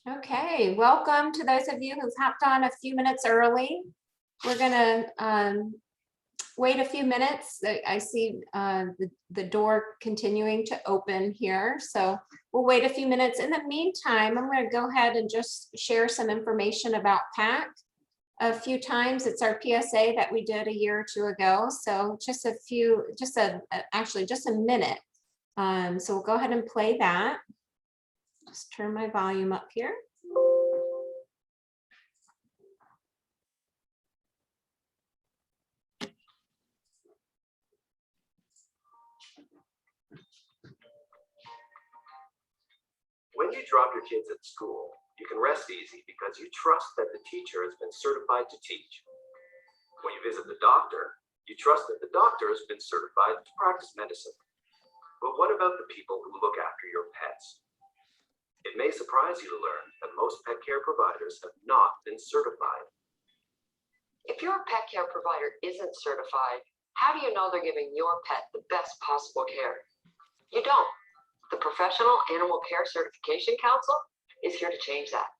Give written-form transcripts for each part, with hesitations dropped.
Okay, welcome to those of you who've hopped on a few minutes early. We're gonna wait a few minutes. I see the door continuing to open here, so we'll wait a few minutes. In the meantime, I'm going to go ahead and just share some information about PAC a few times. It's our PSA that we did a year or two ago, so just a few, actually just a minute. So we'll go ahead and play that. Just turn my volume up here. When you drop your kids at school, you can rest easy because you trust that the teacher has been certified to teach. When you visit the doctor, you trust that the doctor has been certified to practice medicine. But what about the people who look after your pets? It may surprise you to learn that most pet care providers have not been certified. If your pet care provider isn't certified, how do you know they're giving your pet the best possible care? You don't. The Professional Animal Care Certification Council is here to change that.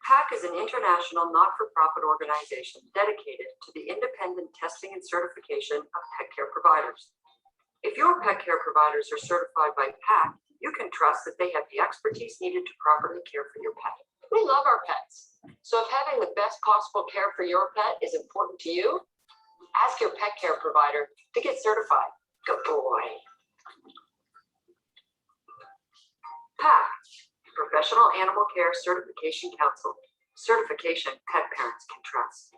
PAC is an international not-for-profit organization dedicated to the independent testing and certification of pet care providers. If your pet care providers are certified by PAC, you can trust that they have the expertise needed to properly care for your pet. We love our pets, so if having the best possible care for your pet is important to you, ask your pet care provider to get certified. Good boy. PAC, Professional Animal Care Certification Council. Certification pet parents can trust.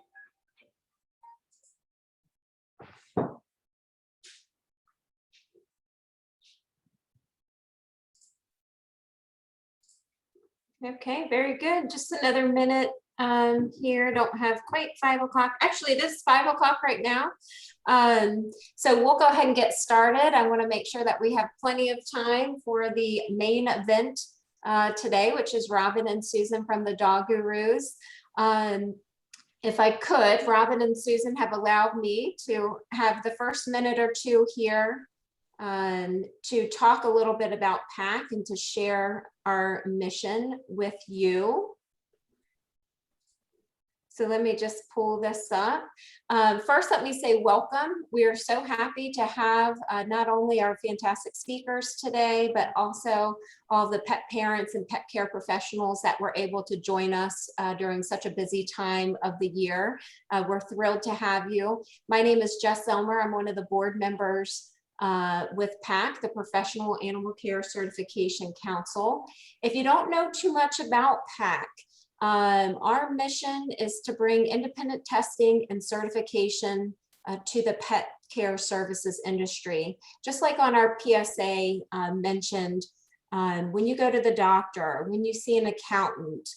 Okay, very good. Just another minute here. Don't have quite 5 o'clock. Actually, it is 5 o'clock right now. So we'll go ahead and get started. I want to make sure that we have plenty of time for the main event today, which is Robin and Susan from the Dog Gurus. If I could, Robin and Susan have allowed me to have the first minute or two here to talk a little bit about PAC and to share our mission with you. So let me just pull this up. First, let me say welcome. We are so happy to have not only our fantastic speakers today, but also all the pet parents and pet care professionals that were able to join us during such a busy time of the year. We're thrilled to have you. My name is Jess Elmer. I'm one of the board members with PAC, the Professional Animal Care Certification Council. If you don't know too much about PAC, our mission is to bring independent testing and certification to the pet care services industry. Just like on our PSA mentioned, when you go to the doctor, when you see an accountant,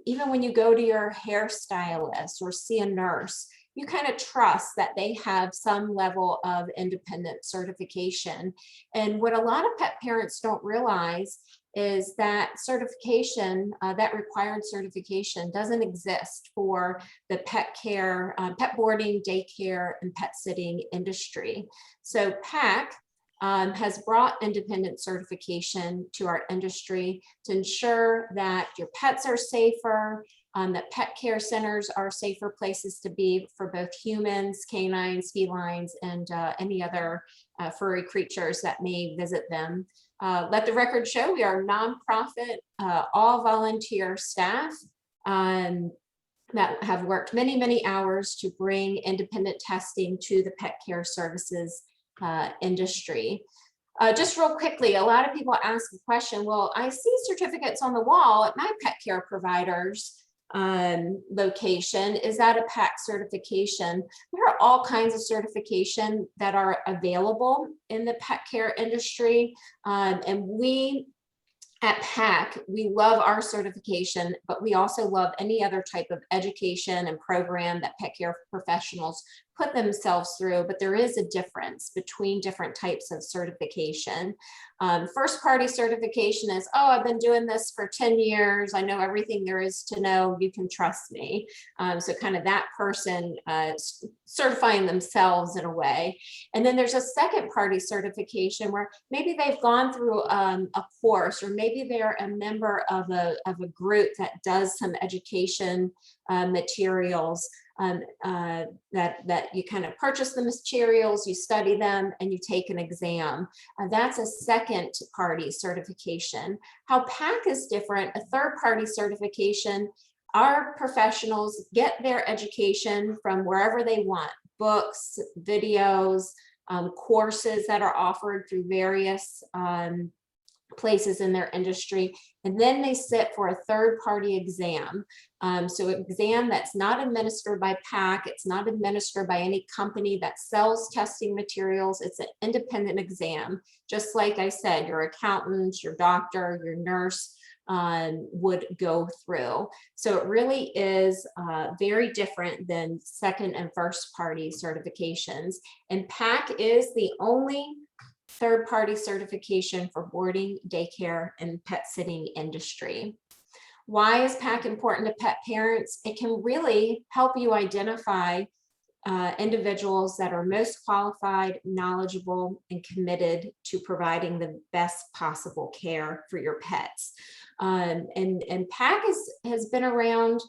even when you go to your hairstylist or see a nurse, you kind of trust that they have some level of independent certification. And what a lot of pet parents don't realize is that certification, that required certification doesn't exist for the pet care, pet boarding, daycare, and pet sitting industry. So PAC has brought independent certification to our industry to ensure that your pets are safer, that pet care centers are safer places to be for both humans, canines, felines, and any other furry creatures that may visit them. Let the record show we are a nonprofit, all volunteer staff that have worked many, many hours to bring independent testing to the pet care services industry. Just real quickly, a lot of people ask the question, well, I see certificates on the wall at my pet care provider's location. Is that a PAC certification? There are all kinds of certification that are available in the pet care industry. And we at PAC, we love our certification, but we also love any other type of education and program that pet care professionals put themselves through, but there is a difference between different types of certification. First party certification is, oh, I've been doing this for 10 years. I know everything there is to know. You can trust me. So kind of that person certifying themselves in a way. And then there's a second party certification where maybe they've gone through a course, or maybe they're a member of a group that does some education materials, that you kind of purchase the materials, you study them, and you take an exam. That's a second party certification. How PAC is different, a third party certification, our professionals get their education from wherever they want, books, videos, courses that are offered through various places in their industry, and then they sit for a third-party exam. So an exam that's not administered by PAC, it's not administered by any company that sells testing materials, it's an independent exam. Just like I said, your accountant, your doctor, your nurse would go through. So it really is very different than second and first party certifications. And PAC is the only third-party certification for boarding, daycare, and pet sitting industry. Why is PAC important to pet parents? It can really help you identify individuals that are most qualified, knowledgeable, and committed to providing the best possible care for your pets. And PAC has been around,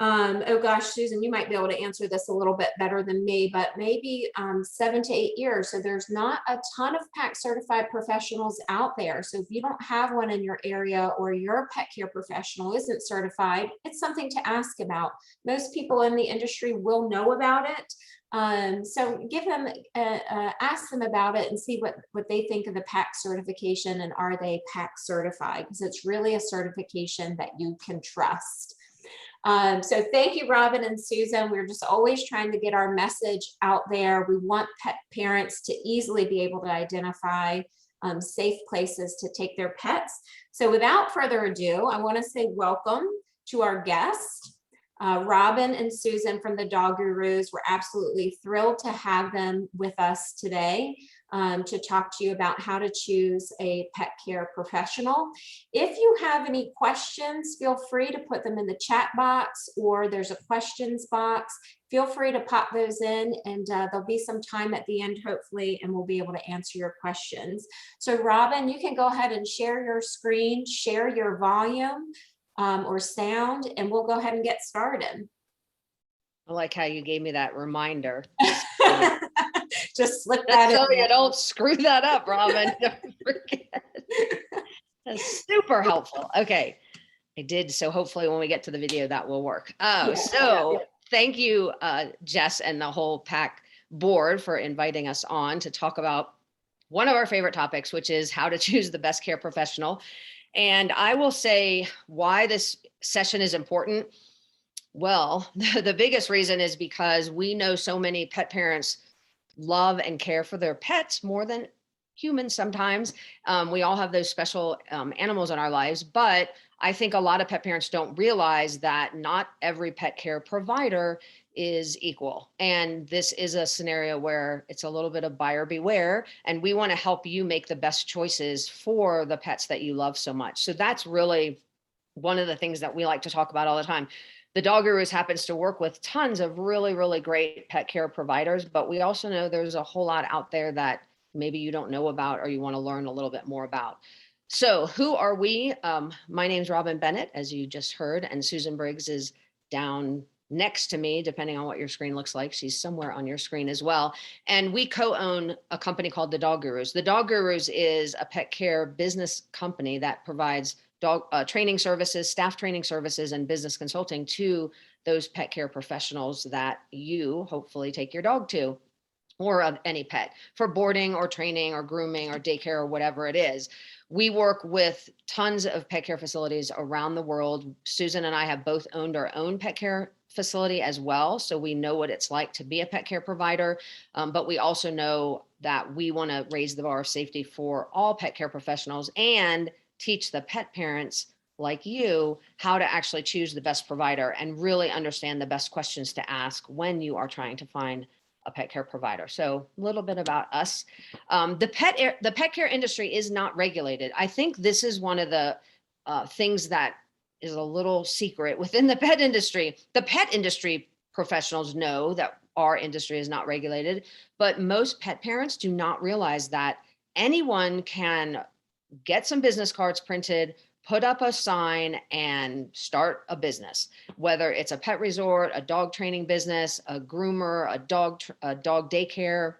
oh gosh, Susan, you might be able to answer this a little bit better than me, but maybe 7 to 8 years. So there's not a ton of PAC certified professionals out there. So if you don't have one in your area, or your pet care professional isn't certified, it's something to ask about. Most people in the industry will know about it. So give them, ask them about it and see what they think of the PAC certification, and are they PAC certified? Because it's really a certification that you can trust. So thank you, Robin and Susan. We're just always trying to get our message out there. We want pet parents to easily be able to identify safe places to take their pets. So without further ado, I want to say welcome to our guests. Robin and Susan from the Dog Gurus. We're absolutely thrilled to have them with us today to talk to you about how to choose a pet care professional. If you have any questions, feel free to put them in the chat box, or there's a questions box. Feel free to pop those in, and there'll be some time at the end, hopefully, and we'll be able to answer your questions. So Robin, you can go ahead and share your screen, share your volume or sound, and we'll go ahead and get started. I like how you gave me that reminder. Just slip that in. So you don't screw that up, Robin. Don't forget. That's super helpful. Okay, I did. So hopefully when we get to the video, that will work. Thank you, Jess, and the whole PAC board for inviting us on to talk about one of our favorite topics, which is how to choose the best care professional. And I will say why this session is important. Well, the biggest reason is because we know so many pet parents love and care for their pets more than humans sometimes. We all have those special animals in our lives, but I think a lot of pet parents don't realize that not every pet care provider is equal. And this is a scenario where it's a little bit of buyer beware, and we want to help you make the best choices for the pets that you love so much. So that's really one of the things that we like to talk about all the time. The Dog Gurus happens to work with tons of really, really great pet care providers, but we also know there's a whole lot out there that maybe you don't know about or you want to learn a little bit more about. So who are we? My name's Robin Bennett, as you just heard, and Susan Briggs is down next to me, depending on what your screen looks like. She's somewhere on your screen as well. And we co-own a company called the Dog Gurus. The Dog Gurus is a pet care business company that provides dog training services, staff training services, and business consulting to those pet care professionals that you hopefully take your dog to, or of any pet, for boarding or training or grooming or daycare or whatever it is. We work with tons of pet care facilities around the world. Susan and I have both owned our own pet care facility as well, so we know what it's like to be a pet care provider, but we also know that we want to raise the bar of safety for all pet care professionals and teach the pet parents like you how to actually choose the best provider and really understand the best questions to ask when you are trying to find a pet care provider. So a little bit about us. The pet care industry is not regulated. I think this is one of the things that is a little secret within the pet industry. The pet industry professionals know that our industry is not regulated, but most pet parents do not realize that anyone can get some business cards printed, put up a sign, and start a business, whether it's a pet resort, a dog training business, a groomer, a dog daycare.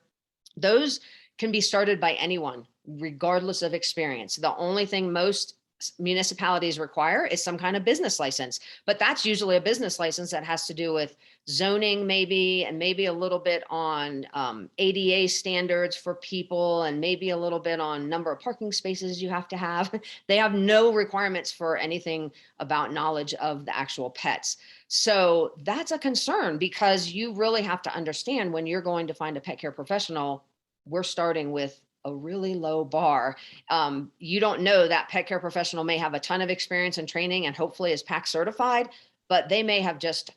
Those can be started by anyone, regardless of experience. The only thing most municipalities require is some kind of business license, but that's usually a business license that has to do with zoning maybe, and maybe a little bit on ADA standards for people, and maybe a little bit on number of parking spaces you have to have. They have no requirements for anything about knowledge of the actual pets. So that's a concern, because you really have to understand when you're going to find a pet care professional, we're starting with a really low bar. You don't know that pet care professional may have a ton of experience and training and hopefully is PAC certified, but they may have just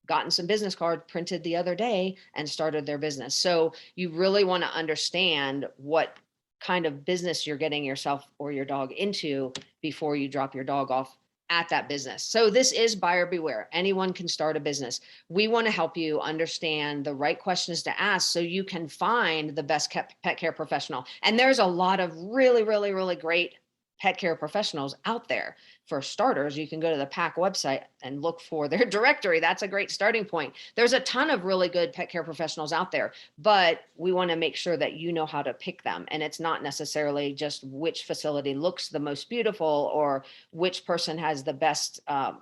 gotten some business card printed the other day and started their business. So you really want to understand what kind of business you're getting yourself or your dog into before you drop your dog off at that business. So this is buyer beware. Anyone can start a business. We want to help you understand the right questions to ask so you can find the best pet care professional. And there's a lot of really, really, really great pet care professionals out there. For starters, you can go to the PAC website and look for their directory. That's a great starting point. There's a ton of really good pet care professionals out there, but we want to make sure that you know how to pick them. And it's not necessarily just which facility looks the most beautiful or which person has the best a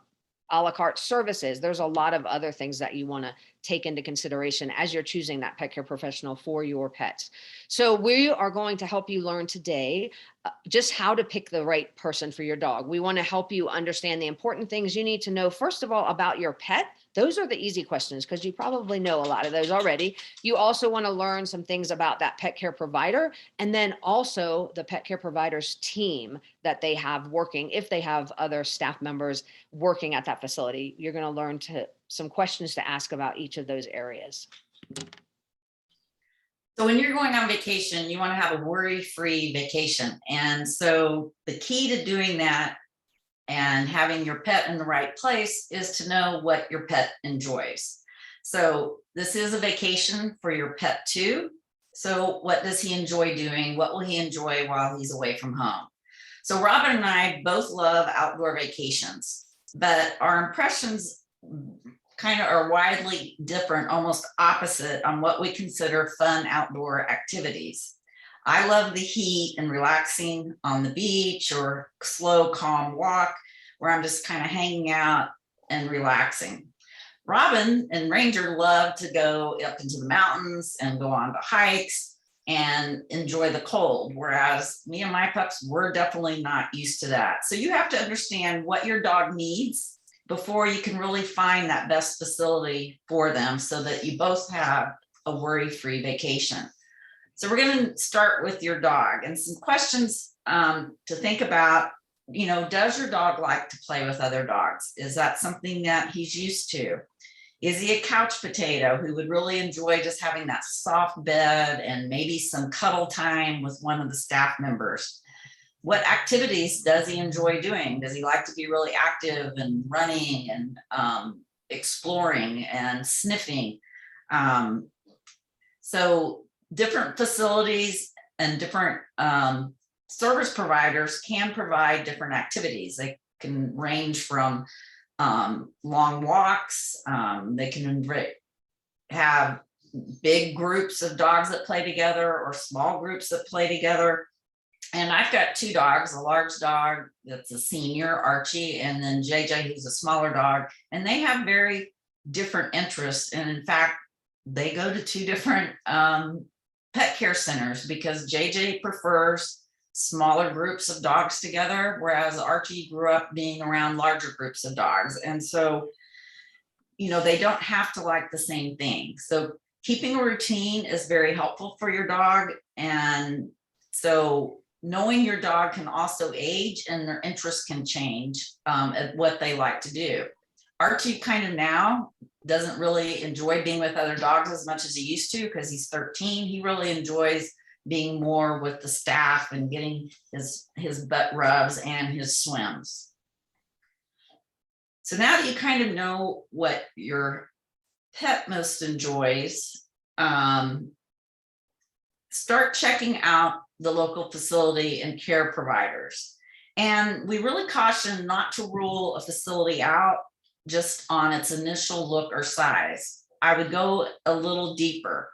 la carte services. There's a lot of other things that you want to take into consideration as you're choosing that pet care professional for your pets. So we are going to help you learn today just how to pick the right person for your dog. We want to help you understand the important things you need to know, first of all, about your pet. Those are the easy questions because you probably know a lot of those already. You also want to learn some things about that pet care provider, and then also the pet care provider's team that they have working. If they have other staff members working at that facility, you're going to learn some questions to ask about each of those areas. So when you're going on vacation, you want to have a worry-free vacation. And so the key to doing that and having your pet in the right place is to know what your pet enjoys. So this is a vacation for your pet too. So what does he enjoy doing? What will he enjoy while he's away from home? So Robin and I both love outdoor vacations, but our impressions kind of are widely different, almost opposite on what we consider fun outdoor activities. I love the heat and relaxing on the beach or slow, calm walk where I'm just kind of hanging out and relaxing. Robin and Ranger love to go up into the mountains and go on to hikes and enjoy the cold, whereas me and my pups, we're definitely not used to that. So you have to understand what your dog needs before you can really find that best facility for them so that you both have a worry-free vacation. So we're going to start with your dog and some questions to think about. You know, does your dog like to play with other dogs? Is that something that he's used to? Is he a couch potato who would really enjoy just having that soft bed and maybe some cuddle time with one of the staff members? What activities does he enjoy doing? Does he like to be really active and running and exploring and sniffing? So different facilities and different service providers can provide different activities. They can range from long walks. They can have big groups of dogs that play together or small groups that play together. And I've got two dogs, a large dog that's a senior, Archie, and then JJ, who's a smaller dog. And they have very different interests. And in fact, they go to two different pet care centers because JJ prefers smaller groups of dogs together, whereas Archie grew up being around larger groups of dogs. And so, you know, they don't have to like the same thing. So keeping a routine is very helpful for your dog. And so knowing your dog can also age and their interests can change at what they like to do. Archie kind of now doesn't really enjoy being with other dogs as much as he used to because he's 13. He really enjoys being more with the staff and getting his butt rubs and his swims. So now that you kind of know what your pet most enjoys, start checking out the local facility and care providers. And we really caution not to rule a facility out just on its initial look or size. I would go a little deeper.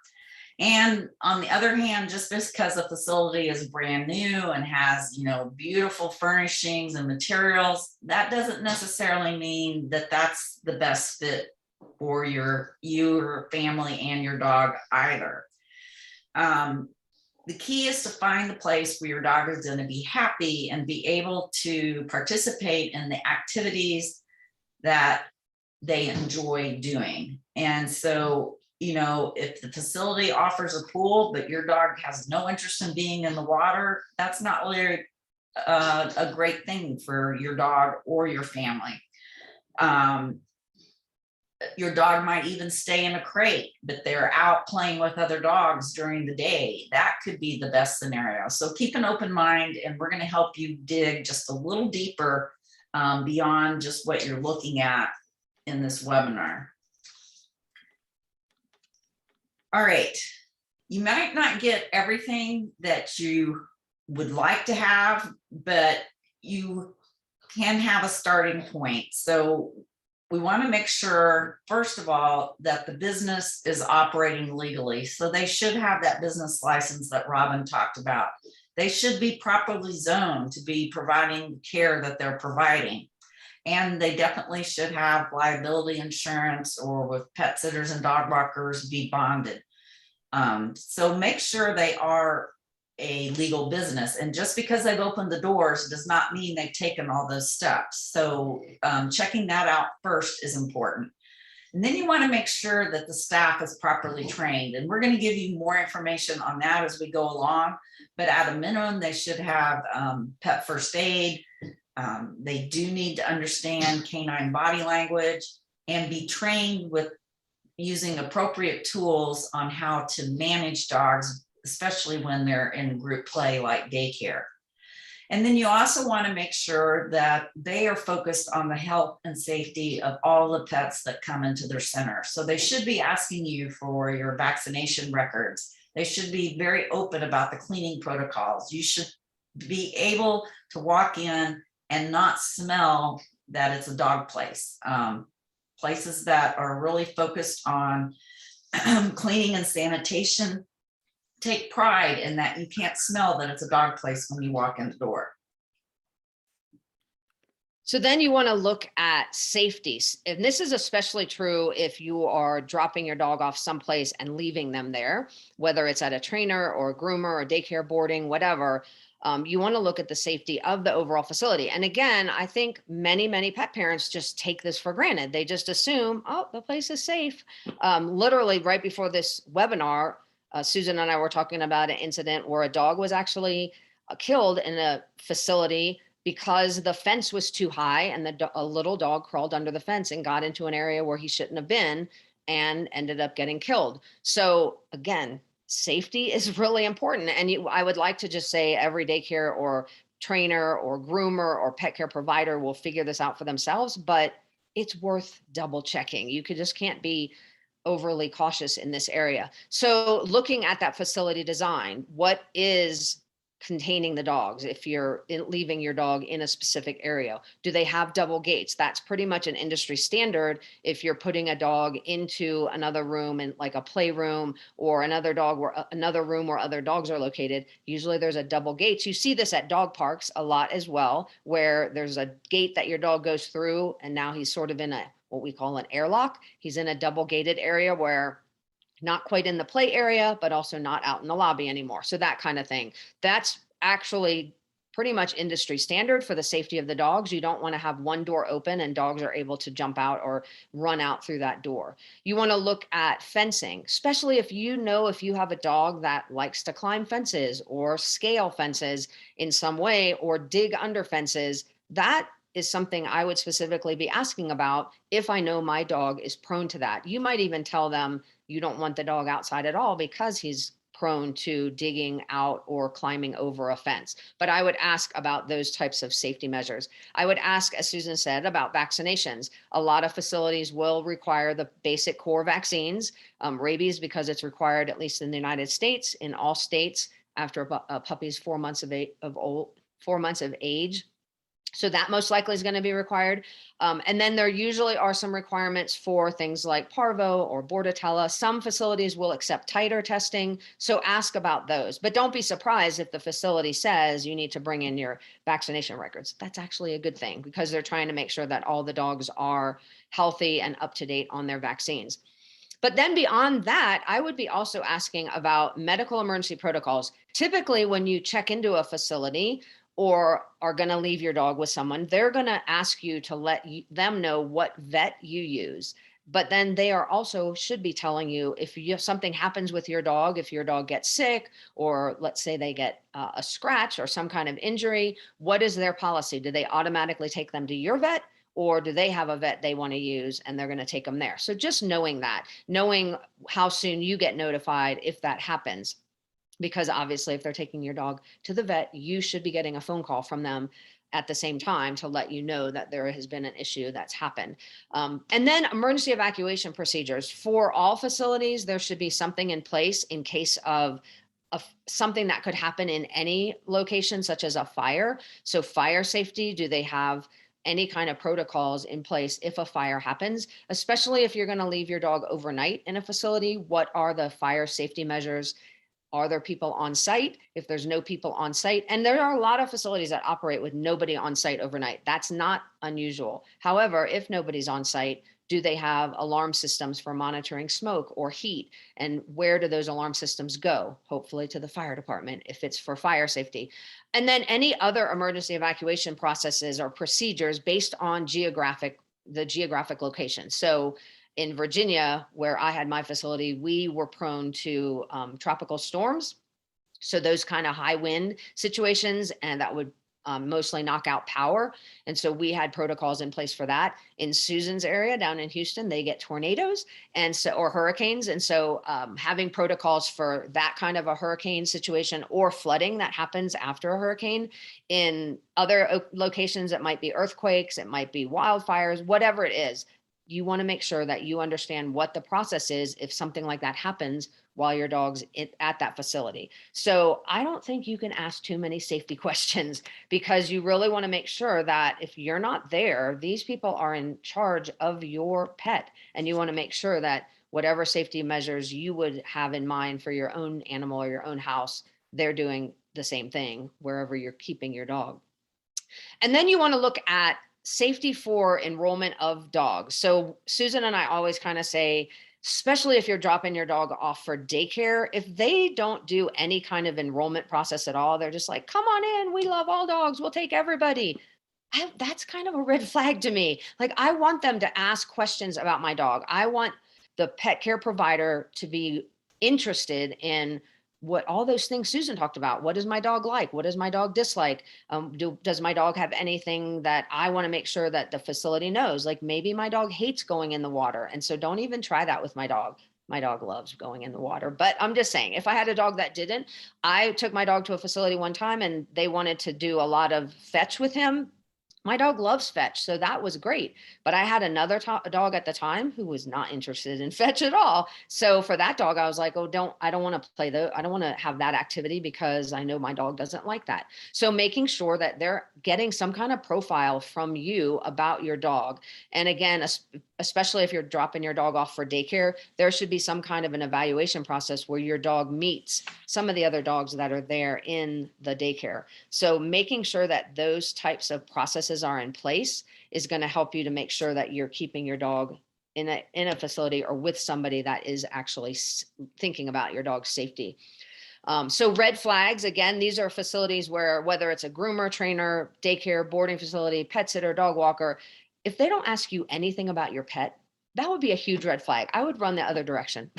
And on the other hand, just because a facility is brand new and has, you know, beautiful furnishings and materials, that doesn't necessarily mean that that's the best fit for your family and your dog either. The key is to find the place where your dog is going to be happy and be able to participate in the activities that they enjoy doing. And so, you know, if the facility offers a pool, but your dog has no interest in being in the water, that's not really a great thing for your dog or your family. Your dog might even stay in a crate, but they're out playing with other dogs during the day. That could be the best scenario. So keep an open mind, and we're going to help you dig just a little deeper beyond just what you're looking at in this webinar. All right, you might not get everything that you would like to have, but you can have a starting point. So we want to make sure, first of all, that the business is operating legally. So they should have that business license that Robin talked about. They should be properly zoned to be providing the care that they're providing. And they definitely should have liability insurance, or with pet sitters and dog walkers, be bonded. So make sure they are a legal business, and just because they've opened the doors does not mean they've taken all those steps. So checking that out first is important. And then you want to make sure that the staff is properly trained, and we're going to give you more information on that as we go along, but at a minimum they should have pet first aid. They do need to understand canine body language and be trained with using appropriate tools on how to manage dogs, especially when they're in group play like daycare. And then you also want to make sure that they are focused on the health and safety of all the pets that come into their center. So they should be asking you for your vaccination records. They should be very open about the cleaning protocols. You should be able to walk in and not smell that it's a dog place. Places that are really focused on cleaning and sanitation take pride in that you can't smell that it's a dog place when you walk in the door. So then you want to look at safety. And this is especially true if you are dropping your dog off someplace and leaving them there, whether it's at a trainer or a groomer or daycare boarding, whatever. You want to look at the safety of the overall facility. And again, I think many pet parents just take this for granted. They just assume, oh, the place is safe. Literally right before this webinar, Susan and I were talking about an incident where a dog was actually killed in a facility because the fence was too high, and a little dog crawled under the fence and got into an area where he shouldn't have been and ended up getting killed. So again, safety is really important. And I would like to just say every daycare or trainer or groomer or pet care provider will figure this out for themselves, but it's worth double checking. You just can't be overly cautious in this area. So looking at that facility design, what is containing the dogs? If you're leaving your dog in a specific area, do they have double gates? That's pretty much an industry standard. If you're putting a dog into another room, and like a playroom, or another room where other dogs are located, usually there's a double gate. You see this at dog parks a lot as well, where there's a gate that your dog goes through, and now he's sort of in what we call an airlock. He's in a double gated area where not quite in the play area, but also not out in the lobby anymore. So that kind of thing. That's actually pretty much industry standard for the safety of the dogs. You don't want to have one door open and dogs are able to jump out or run out through that door. You want to look at fencing, especially if you know if you have a dog that likes to climb fences or scale fences in some way or dig under fences. That is something I would specifically be asking about if I know my dog is prone to that. You might even tell them you don't want the dog outside at all because he's prone to digging out or climbing over a fence. But I would ask about those types of safety measures. I would ask, as Susan said, about vaccinations. A lot of facilities will require the basic core vaccines, rabies, because it's required, at least in the United States, in all states after a puppy's 4 months of age. So that most likely is going to be required. And then there usually are some requirements for things like parvo or bordetella. Some facilities will accept titer testing. So ask about those, but don't be surprised if the facility says you need to bring in your vaccination records. That's actually a good thing because they're trying to make sure that all the dogs are healthy and up to date on their vaccines. But then beyond that, I would be also asking about medical emergency protocols. Typically, when you check into a facility, or are going to leave your dog with someone, they're going to ask you to let them know what vet you use. But then they are also should be telling you if something happens with your dog, if your dog gets sick, or let's say they get a scratch or some kind of injury, what is their policy? Do they automatically take them to your vet? Or do they have a vet they want to use and they're going to take them there? So just knowing that, knowing how soon you get notified if that happens. Because obviously if they're taking your dog to the vet, you should be getting a phone call from them at the same time to let you know that there has been an issue that's happened. And then emergency evacuation procedures. For all facilities, there should be something in place in case of something that could happen in any location, such as a fire. So fire safety, do they have any kind of protocols in place if a fire happens, especially if you're going to leave your dog overnight in a facility? What are the fire safety measures? Are there people on site? If there's no people on site, and there are a lot of facilities that operate with nobody on site overnight. That's not unusual. However, if nobody's on site, do they have alarm systems for monitoring smoke or heat? And where do those alarm systems go? Hopefully to the fire department if it's for fire safety. And then any other emergency evacuation processes or procedures based on the geographic location. So in Virginia, where I had my facility, we were prone to tropical storms. So those kind of high wind situations, and that would mostly knock out power. And so we had protocols in place for that. In Susan's area down in Houston, they get tornadoes or hurricanes. And so having protocols for that kind of a hurricane situation or flooding that happens after a hurricane. In other locations, it might be earthquakes, it might be wildfires, whatever it is. You want to make sure that you understand what the process is if something like that happens while your dog's at that facility. So I don't think you can ask too many safety questions because you really want to make sure that if you're not there, these people are in charge of your pet. And you want to make sure that whatever safety measures you would have in mind for your own animal or your own house, they're doing the same thing wherever you're keeping your dog. And then you want to look at safety for enrollment of dogs. So Susan and I always kind of say, especially if you're dropping your dog off for daycare, if they don't do any kind of enrollment process at all, they're just like, come on in, we love all dogs, we'll take everybody. That's kind of a red flag to me. Like, I want them to ask questions about my dog. I want the pet care provider to be interested in what all those things Susan talked about. What does my dog like? What does my dog dislike? Does my dog have anything that I want to make sure that the facility knows? Like maybe my dog hates going in the water. And so don't even try that with my dog. My dog loves going in the water, but I'm just saying, if I had a dog that didn't, I took my dog to a facility one time and they wanted to do a lot of fetch with him. My dog loves fetch, so that was great. But I had another dog at the time who was not interested in fetch at all. So for that dog, I was like, oh, I don't want to play I don't want to have that activity because I know my dog doesn't like that. So making sure that they're getting some kind of profile from you about your dog. And again, especially if you're dropping your dog off for daycare, there should be some kind of an evaluation process where your dog meets some of the other dogs that are there in the daycare. So making sure that those types of processes are in place is going to help you to make sure that you're keeping your dog in a facility or with somebody that is actually thinking about your dog's safety. So red flags, again, these are facilities where whether it's a groomer, trainer, daycare, boarding facility, pet sitter, dog walker, if they don't ask you anything about your pet, that would be a huge red flag. I would run the other direction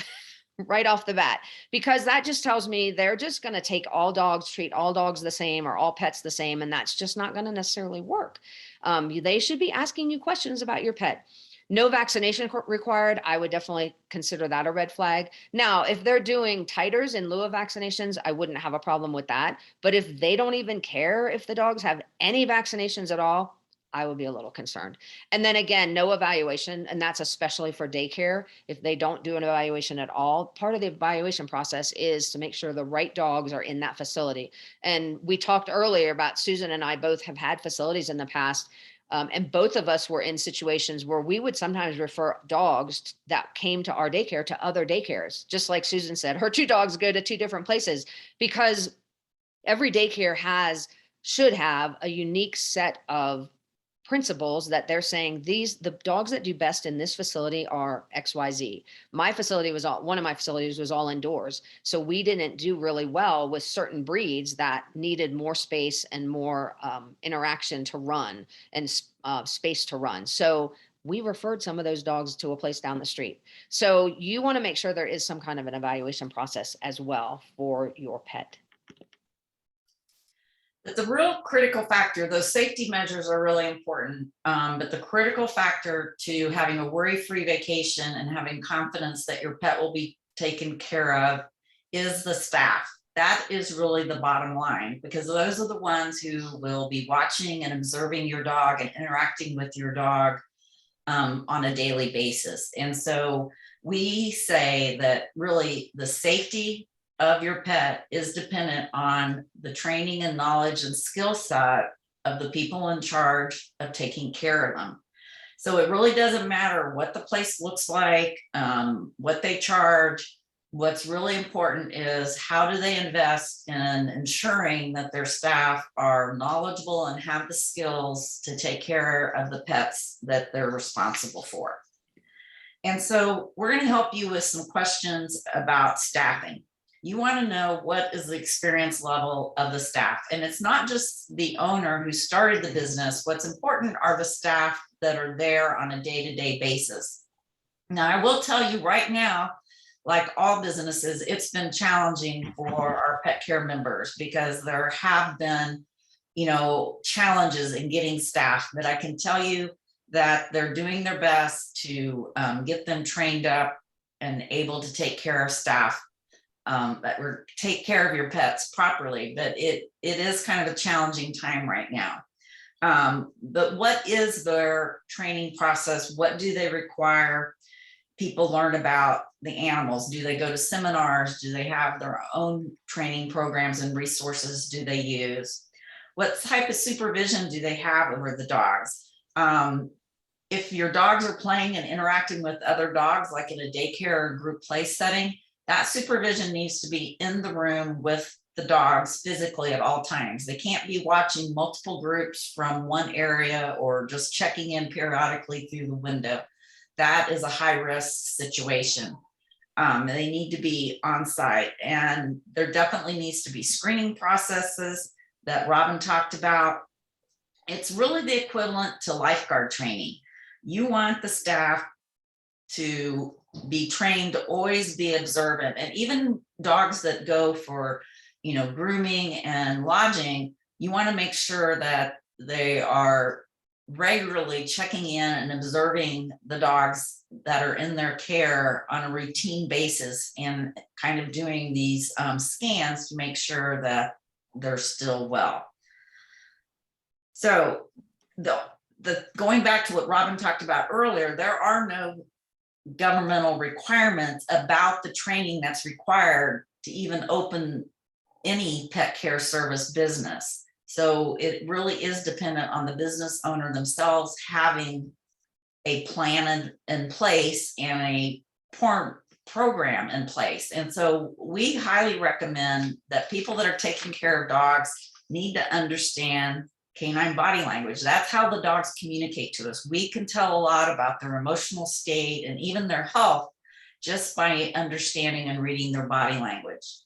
right off the bat, because that just tells me they're just going to take all dogs, treat all dogs the same or all pets the same. And that's just not going to necessarily work. They should be asking you questions about your pet. No vaccination required. I would definitely consider that a red flag. Now, if they're doing titers in lieu of vaccinations, I wouldn't have a problem with that. But if they don't even care if the dogs have any vaccinations at all, I would be a little concerned. And then again, no evaluation, and that's especially for daycare. If they don't do an evaluation at all, part of the evaluation process is to make sure the right dogs are in that facility. And we talked earlier about Susan and I both have had facilities in the past. And both of us were in situations where we would sometimes refer dogs that came to our daycare to other daycares. Just like Susan said, her 2 dogs go to 2 different places, because every daycare should have a unique set of principles that they're saying the dogs that do best in this facility are XYZ. One of my facilities was all indoors. So we didn't do really well with certain breeds that needed more space and more interaction to run and space to run. So we referred some of those dogs to a place down the street. So you want to make sure there is some kind of an evaluation process as well for your pet. But the real critical factor, those safety measures are really important, but the critical factor to having a worry-free vacation and having confidence that your pet will be taken care of is the staff. That is really the bottom line, because those are the ones who will be watching and observing your dog and interacting with your dog on a daily basis. And so we say that really the safety of your pet is dependent on the training and knowledge and skill set of the people in charge of taking care of them. So it really doesn't matter what the place looks like, what they charge. What's really important is how do they invest in ensuring that their staff are knowledgeable and have the skills to take care of the pets that they're responsible for. And so we're going to help you with some questions about staffing. You want to know what is the experience level of the staff. And it's not just the owner who started the business. What's important are the staff that are there on a day-to-day basis. Now, I will tell you right now, like all businesses, it's been challenging for our pet care members because there have been, challenges in getting staff, but I can tell you that they're doing their best to get them trained up and able to take care of staff. Take care of your pets properly, but it is kind of a challenging time right now. But what is their training process? What do they require people learn about the animals? Do they go to seminars? Do they have their own training programs and resources do they use? What type of supervision do they have over the dogs? If your dogs are playing and interacting with other dogs, like in a daycare or group play setting, that supervision needs to be in the room with the dogs physically at all times. They can't be watching multiple groups from one area or just checking in periodically through the window. That is a high risk situation. They need to be on site, and there definitely needs to be screening processes that Robin talked about. It's really the equivalent to lifeguard training. You want the staff to be trained to always be observant, and even dogs that go for grooming and lodging, you want to make sure that they are regularly checking in and observing the dogs that are in their care on a routine basis and kind of doing these scans to make sure that they're still well. So going back to what Robin talked about earlier, there are no governmental requirements about the training that's required to even open any pet care service business. So it really is dependent on the business owner themselves having a plan in place and a program in place. And so we highly recommend that people that are taking care of dogs need to understand canine body language. That's how the dogs communicate to us. We can tell a lot about their emotional state and even their health just by understanding and reading their body language.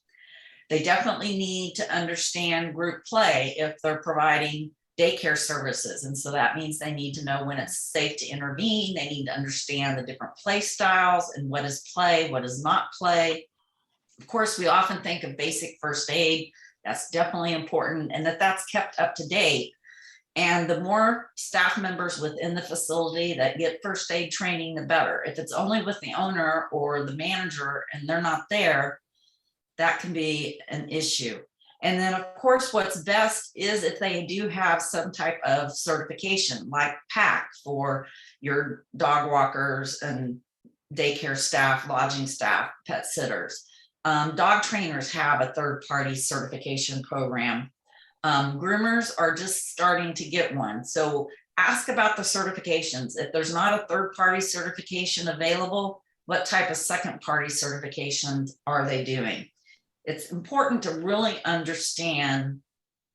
They definitely need to understand group play if they're providing daycare services. And so that means they need to know when it's safe to intervene. They need to understand the different play styles and what is play, what is not play. Of course, we often think of basic first aid. That's definitely important, and that's kept up to date. And the more staff members within the facility that get first aid training, the better. If it's only with the owner or the manager and they're not there, that can be an issue. And then, of course, what's best is if they do have some type of certification, like PAC for your dog walkers and daycare staff, lodging staff, pet sitters. Dog trainers have a third-party certification program. Groomers are just starting to get one. So ask about the certifications. If there's not a third-party certification available, what type of second-party certifications are they doing? It's important to really understand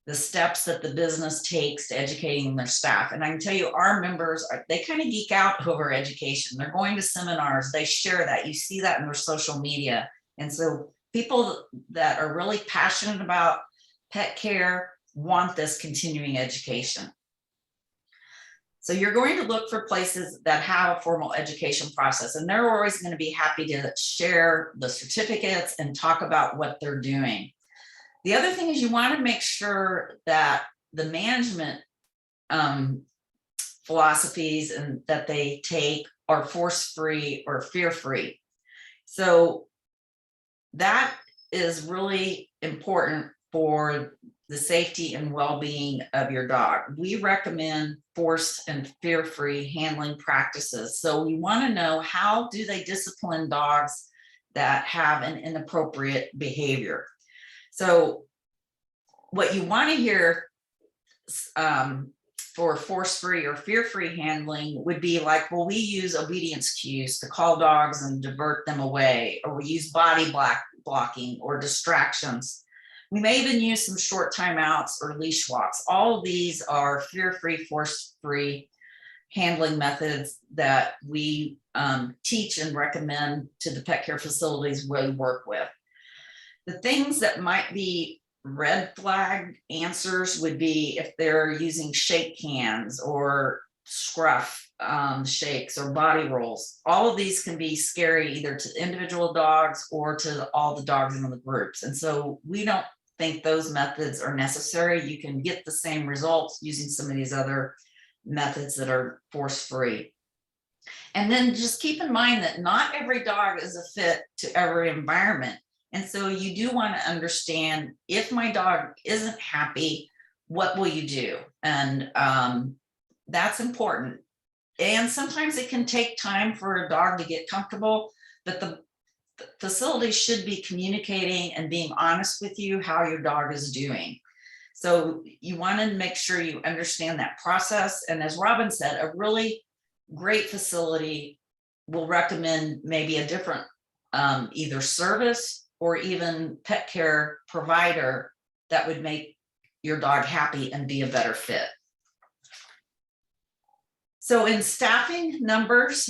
the steps that the business takes to educating their staff. And I can tell you, our members, they kind of geek out over education. They're going to seminars, they share that. You see that in their social media. And so people that are really passionate about pet care want this continuing education. So you're going to look for places that have a formal education process, and they're always going to be happy to share the certificates and talk about what they're doing. The other thing is you want to make sure that the management philosophies and that they take are force-free or fear-free. So that is really important for the safety and well-being of your dog. We recommend force and fear-free handling practices. So we want to know, how do they discipline dogs that have an inappropriate behavior? So what you want to hear for force-free or fear-free handling would be like, well, we use obedience cues to call dogs and divert them away, or we use body blocking or distractions. We may even use some short timeouts or leash walks. All of these are fear-free, force-free handling methods that we teach and recommend to the pet care facilities we work with. The things that might be red flag answers would be if they're using shake hands or scruff shakes or body rolls. All of these can be scary either to individual dogs or to all the dogs in the groups. And so we don't think those methods are necessary. You can get the same results using some of these other methods that are force-free. And then just keep in mind that not every dog is a fit to every environment. And so you do want to understand, if my dog isn't happy, what will you do? And that's important. And sometimes it can take time for a dog to get comfortable, but the facility should be communicating and being honest with you how your dog is doing. So you want to make sure you understand that process. And as Robin said, a really great facility will recommend maybe a different either service or even pet care provider that would make your dog happy and be a better fit. So in staffing numbers,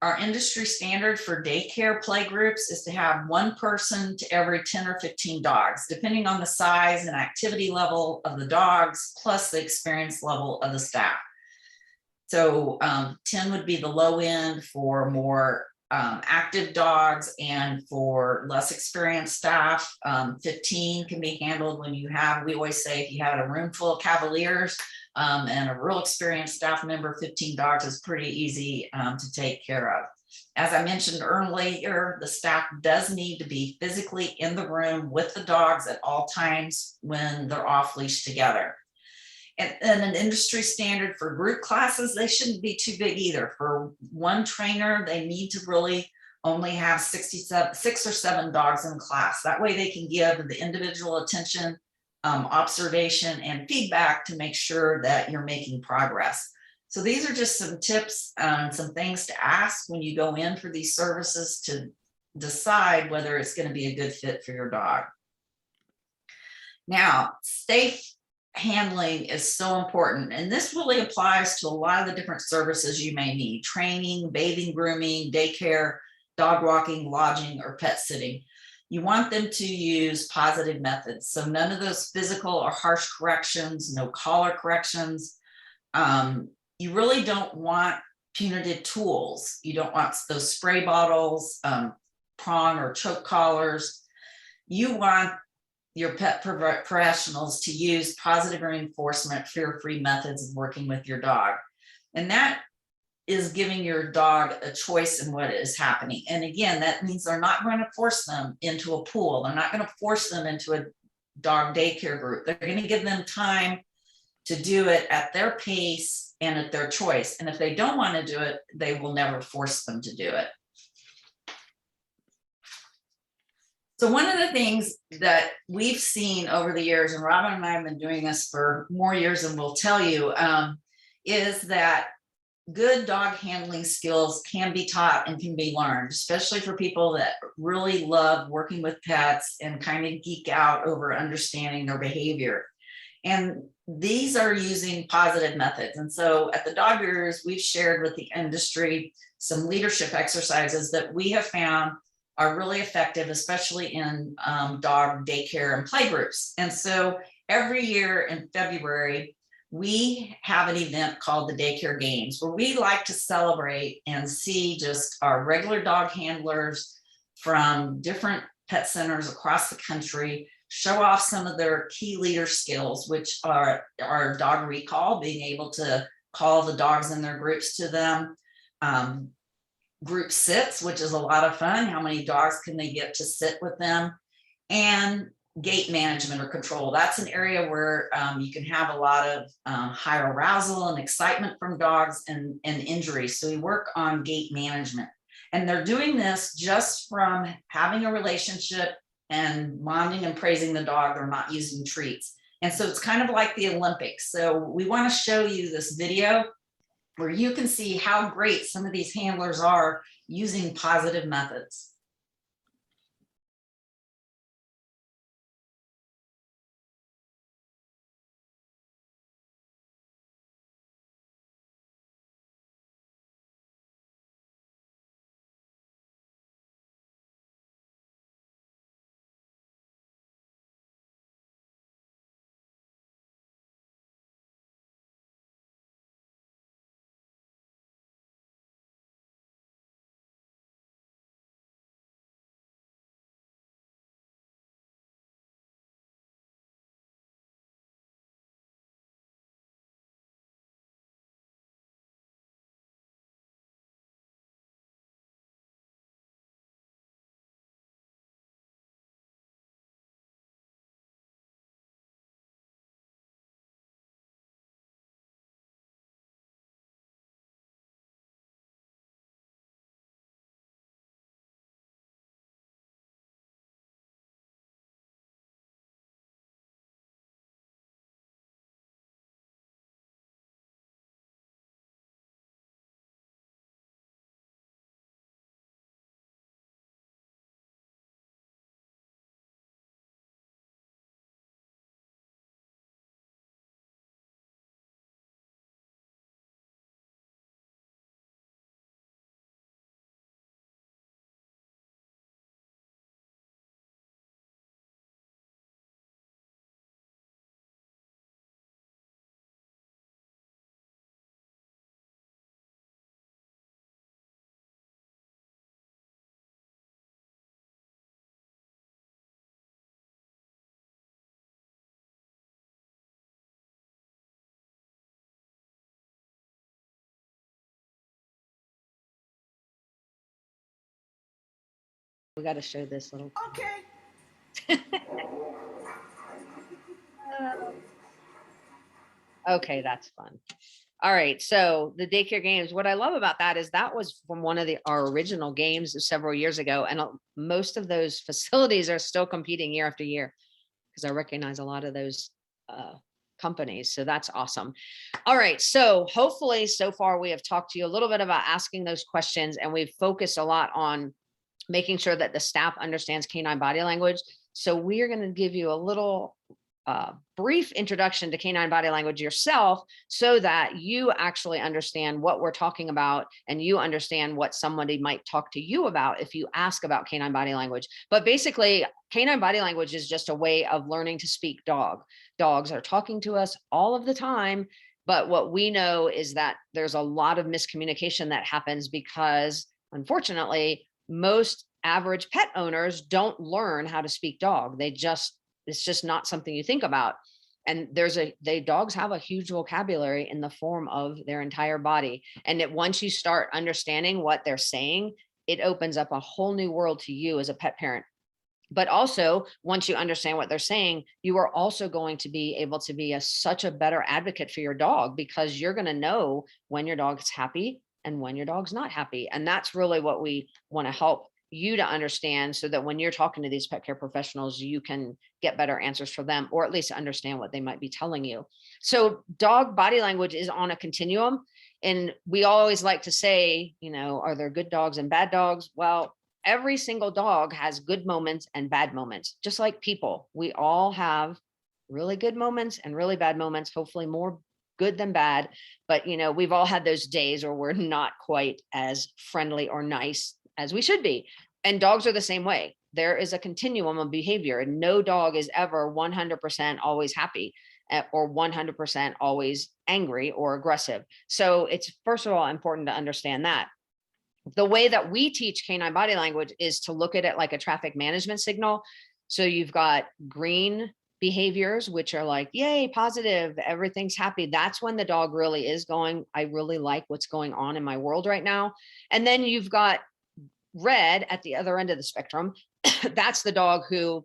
our industry standard for daycare play groups is to have one person to every 10 or 15 dogs, depending on the size and activity level of the dogs, plus the experience level of the staff. So 10 would be the low end for more active dogs, and for less experienced staff, 15 can be handled when you have, we always say, if you have a room full of Cavaliers and a real experienced staff member, 15 dogs is pretty easy to take care of. As I mentioned earlier, the staff does need to be physically in the room with the dogs at all times when they're off leash together. And an industry standard for group classes, they shouldn't be too big either. For one trainer, they need to really only have 6 or 7 dogs in class. That way they can give the individual attention, observation, and feedback to make sure that you're making progress. So these are just some tips, some things to ask when you go in for these services to decide whether it's going to be a good fit for your dog. Now, safe handling is so important, and this really applies to a lot of the different services you may need: training, bathing, grooming, daycare, dog walking, lodging, or pet sitting. You want them to use positive methods. So none of those physical or harsh corrections, no collar corrections. You really don't want punitive tools. You don't want those spray bottles, prong or choke collars. You want your pet professionals to use positive reinforcement, fear-free methods of working with your dog. And that is giving your dog a choice in what is happening. And again, that means they're not going to force them into a pool. They're not going to force them into a dog daycare group. They're going to give them time to do it at their pace and at their choice. And if they don't want to do it, they will never force them to do it. So one of the things that we've seen over the years, and Robin and I have been doing this for more years than we'll tell you, is that good dog handling skills can be taught and can be learned, especially for people that really love working with pets and kind of geek out over understanding their behavior. And these are using positive methods. And so at the Dog Bureaus, we've shared with the industry some leadership exercises that we have found are really effective, especially in dog daycare and play groups. And so every year in February, we have an event called the Daycare Games, where we like to celebrate and see just our regular dog handlers from different pet centers across the country show off some of their key leader skills, which are our dog recall, being able to call the dogs in their groups to them, group sits, which is a lot of fun. How many dogs can they get to sit with them? And gait management or control. That's an area where you can have a lot of high arousal and excitement from dogs and injury. So we work on gait management. And they're doing this just from having a relationship and bonding and praising the dog. They're not using treats. And so it's kind of like the Olympics. So we want to show you this video where you can see how great some of these handlers are using positive methods. We got to show this little. Okay. Okay, that's fun. All right, so the Daycare Games, what I love about that is that was from one of our original games several years ago, and most of those facilities are still competing year after year, because I recognize a lot of those companies, so that's awesome. All right, so hopefully so far we have talked to you a little bit about asking those questions, and we've focused a lot on making sure that the staff understands canine body language. So we are going to give you a little brief introduction to canine body language yourself so that you actually understand what we're talking about and you understand what somebody might talk to you about if you ask about canine body language. But basically, canine body language is just a way of learning to speak dog. Dogs are talking to us all of the time. But what we know is that there's a lot of miscommunication that happens because, unfortunately, most average pet owners don't learn how to speak dog. It's just not something you think about. And dogs have a huge vocabulary in the form of their entire body. And that once you start understanding what they're saying, it opens up a whole new world to you as a pet parent. But also, once you understand what they're saying, you are also going to be able to be such a better advocate for your dog, because you're going to know when your dog's happy and when your dog's not happy. And that's really what we want to help you to understand, so that when you're talking to these pet care professionals, you can get better answers for them, or at least understand what they might be telling you. So dog body language is on a continuum. And we always like to say, are there good dogs and bad dogs? Well, every single dog has good moments and bad moments, just like people. We all have really good moments and really bad moments, hopefully more good than bad. But, we've all had those days where we're not quite as friendly or nice as we should be. And dogs are the same way. There is a continuum of behavior, and no dog is ever 100% always happy or 100% always angry or aggressive. So it's, first of all, important to understand that. The way that we teach canine body language is to look at it like a traffic management signal. So you've got green behaviors, which are like, yay, positive, everything's happy. That's when the dog really is going, I really like what's going on in my world right now. And then you've got red at the other end of the spectrum. That's the dog who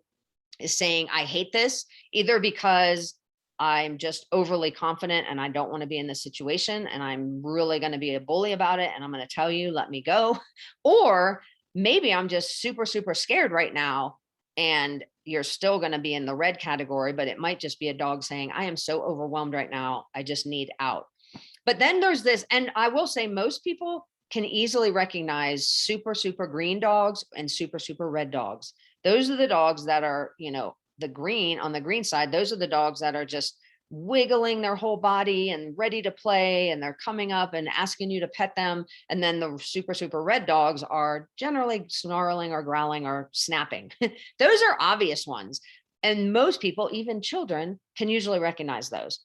is saying, I hate this, either because I'm just overly confident and I don't want to be in this situation, and I'm really going to be a bully about it, and I'm going to tell you, let me go. Or maybe I'm just super, super scared right now, and you're still going to be in the red category, but it might just be a dog saying, I am so overwhelmed right now, I just need out. But then there's this, and I will say most people can easily recognize super, super green dogs and super, super red dogs. Those are the dogs that are, the green, on the green side, those are the dogs that are just wiggling their whole body and ready to play, and they're coming up and asking you to pet them. And then the super, super red dogs are generally snarling or growling or snapping. Those are obvious ones. And most people, even children, can usually recognize those.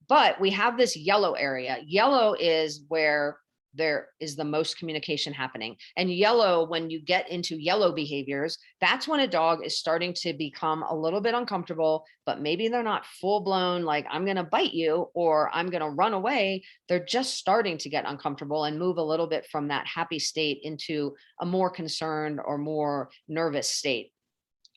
But we have this yellow area. Yellow is where there is the most communication happening. And yellow, when you get into yellow behaviors, that's when a dog is starting to become a little bit uncomfortable, but maybe they're not full blown, like I'm going to bite you or I'm going to run away. They're just starting to get uncomfortable and move a little bit from that happy state into a more concerned or more nervous state.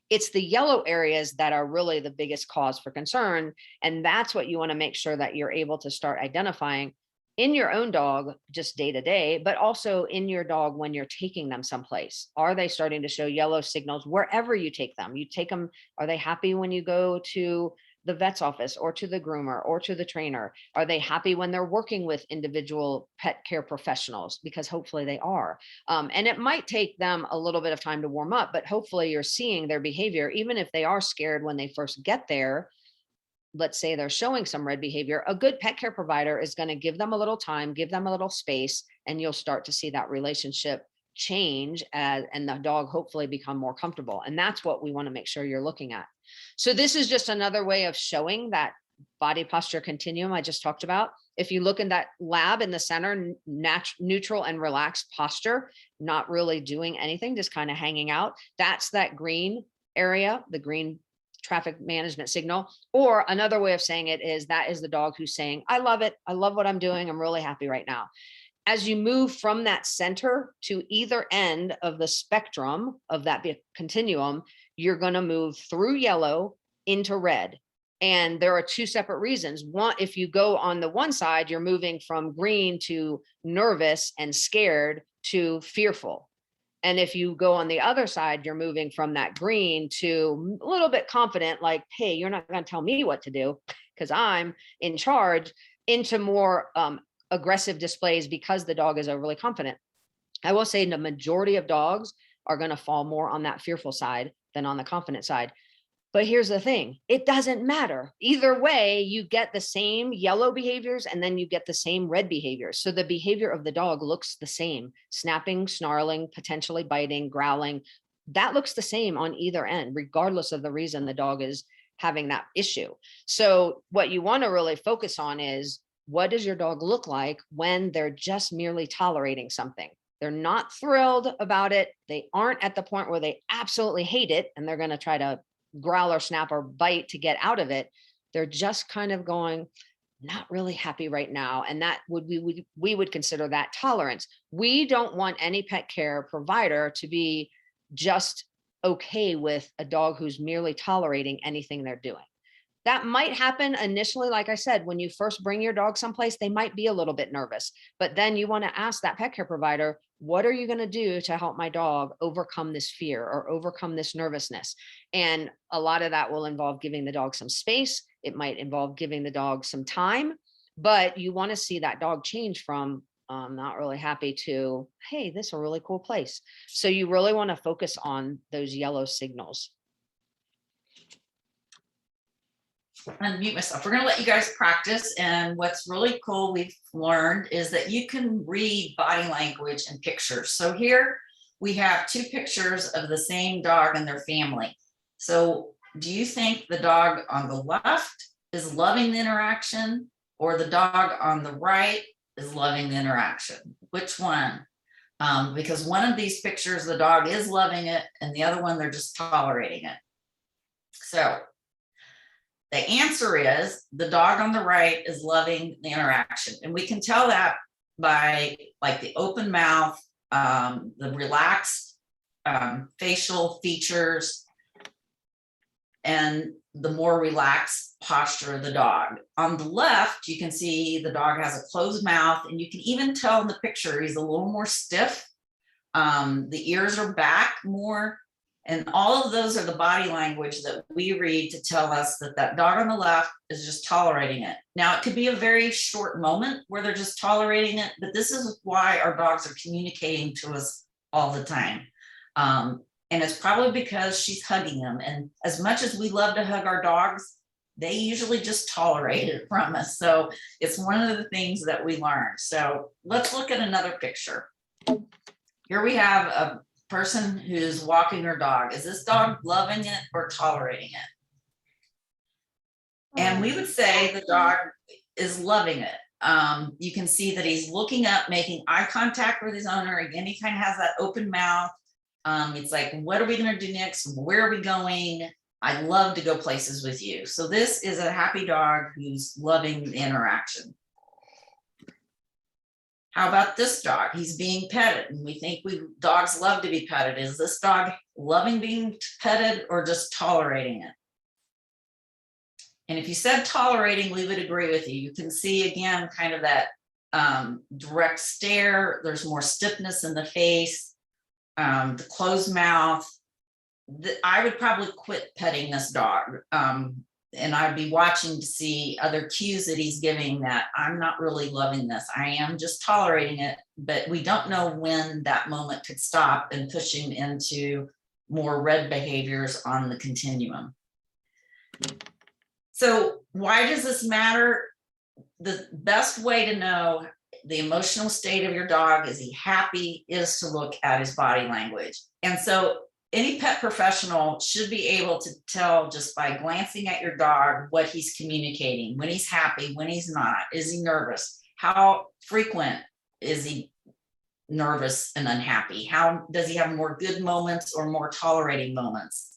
It's the yellow areas that are really the biggest cause for concern. And that's what you want to make sure that you're able to start identifying in your own dog, just day to day, but also in your dog when you're taking them someplace. Are they starting to show yellow signals wherever you take them? You take them, are they happy when you go to the vet's office or to the groomer or to the trainer? Are they happy when they're working with individual pet care professionals? Because hopefully they are. And it might take them a little bit of time to warm up, but hopefully you're seeing their behavior, even if they are scared when they first get there. Let's say they're showing some red behavior, a good pet care provider is going to give them a little time, give them a little space, and you'll start to see that relationship change and the dog hopefully become more comfortable. And that's what we want to make sure you're looking at. So this is just another way of showing that body posture continuum I just talked about. If you look in that lab in the center, neutral and relaxed posture, not really doing anything, just kind of hanging out, that's that green area, the green traffic management signal. Or another way of saying it is that is the dog who's saying, I love it. I love what I'm doing. I'm really happy right now. As you move from that center to either end of the spectrum of that continuum, you're going to move through yellow into red. And there are two separate reasons. One, if you go on the one side, you're moving from green to nervous and scared to fearful. And if you go on the other side, you're moving from that green to a little bit confident, like, hey, you're not going to tell me what to do because I'm in charge, into more aggressive displays because the dog is overly confident. I will say the majority of dogs are going to fall more on that fearful side than on the confident side. But here's the thing, it doesn't matter. Either way, you get the same yellow behaviors and then you get the same red behaviors. So the behavior of the dog looks the same, snapping, snarling, potentially biting, growling. That looks the same on either end, regardless of the reason the dog is having that issue. So what you want to really focus on is, what does your dog look like when they're just merely tolerating something? They're not thrilled about it. They aren't at the point where they absolutely hate it and they're going to try to growl or snap or bite to get out of it. They're just kind of going, not really happy right now. And that we would consider that tolerance. We don't want any pet care provider to be just okay with a dog who's merely tolerating anything they're doing. That might happen initially. Like I said, when you first bring your dog someplace, they might be a little bit nervous, but then you want to ask that pet care provider, what are you going to do to help my dog overcome this fear or overcome this nervousness? And a lot of that will involve giving the dog some space. It might involve giving the dog some time, but you want to see that dog change from not really happy to, hey, this is a really cool place. So you really want to focus on those yellow signals. Unmute myself. We're going to let you guys practice. And what's really cool we've learned is that you can read body language and pictures. So here we have two pictures of the same dog and their family. So do you think the dog on the left is loving the interaction, or the dog on the right is loving the interaction? Which one? Because one of these pictures, the dog is loving it, and the other one, they're just tolerating it. So the answer is the dog on the right is loving the interaction. And we can tell that by like the open mouth, the relaxed facial features, and the more relaxed posture of the dog. On the left, you can see the dog has a closed mouth, and you can even tell in the picture he's a little more stiff. The ears are back more. And all of those are the body language that we read to tell us that that dog on the left is just tolerating it. Now, it could be a very short moment where they're just tolerating it, but this is why our dogs are communicating to us all the time. And it's probably because she's hugging them. And as much as we love to hug our dogs, they usually just tolerate it from us. So it's one of the things that we learn. So let's look at another picture. Here we have a person who's walking her dog. Is this dog loving it or tolerating it? And we would say the dog is loving it. You can see that he's looking up, making eye contact with his owner. Again, he kind of has that open mouth. It's like, what are we going to do next? Where are we going? I love to go places with you. So this is a happy dog who's loving the interaction. How about this dog? He's being petted, and we think dogs love to be petted. Is this dog loving being petted or just tolerating it? And if you said tolerating, we would agree with you. You can see again, kind of that direct stare. There's more stiffness in the face, the closed mouth. I would probably quit petting this dog. And I'd be watching to see other cues that he's giving that I'm not really loving this. I am just tolerating it, but we don't know when that moment could stop and push him into more red behaviors on the continuum. So why does this matter? The best way to know the emotional state of your dog, is he happy, is to look at his body language. And so any pet professional should be able to tell just by glancing at your dog what he's communicating, when he's happy, when he's not. Is he nervous? How frequent is he nervous and unhappy? How does he have more good moments or more tolerating moments?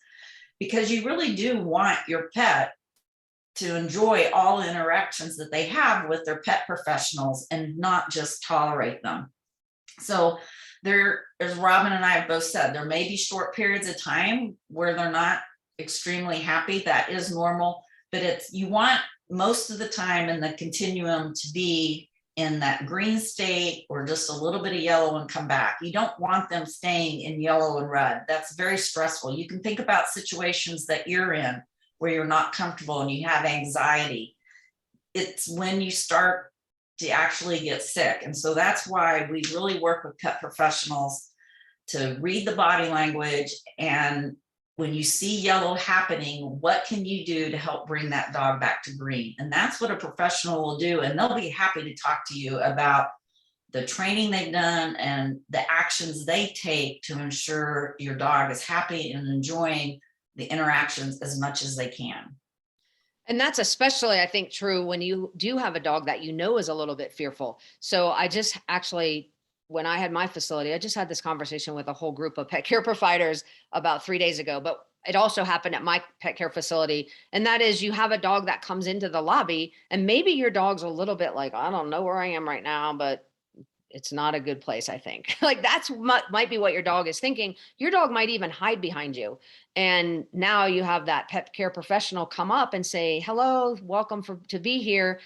Because you really do want your pet to enjoy all the interactions that they have with their pet professionals and not just tolerate them. So there, as Robin and I have both said, there may be short periods of time where they're not extremely happy. That is normal, but it's, you want most of the time in the continuum to be in that green state or just a little bit of yellow and come back. You don't want them staying in yellow and red. That's very stressful. You can think about situations that you're in where you're not comfortable and you have anxiety. It's when you start to actually get sick. And so that's why we really work with pet professionals to read the body language. And when you see yellow happening, what can you do to help bring that dog back to green? And that's what a professional will do. And they'll be happy to talk to you about the training they've done and the actions they take to ensure your dog is happy and enjoying the interactions as much as they can. And that's especially, I think, true when you do have a dog that you know is a little bit fearful. So I just actually, when I had my facility, I just had this conversation with a whole group of pet care providers about 3 days ago, but it also happened at my pet care facility. And that is, you have a dog that comes into the lobby and maybe your dog's a little bit like, I don't know where I am right now, but it's not a good place, I think. Like that's might be what your dog is thinking. Your dog might even hide behind you. And now you have that pet care professional come up and say, hello, welcome to be here.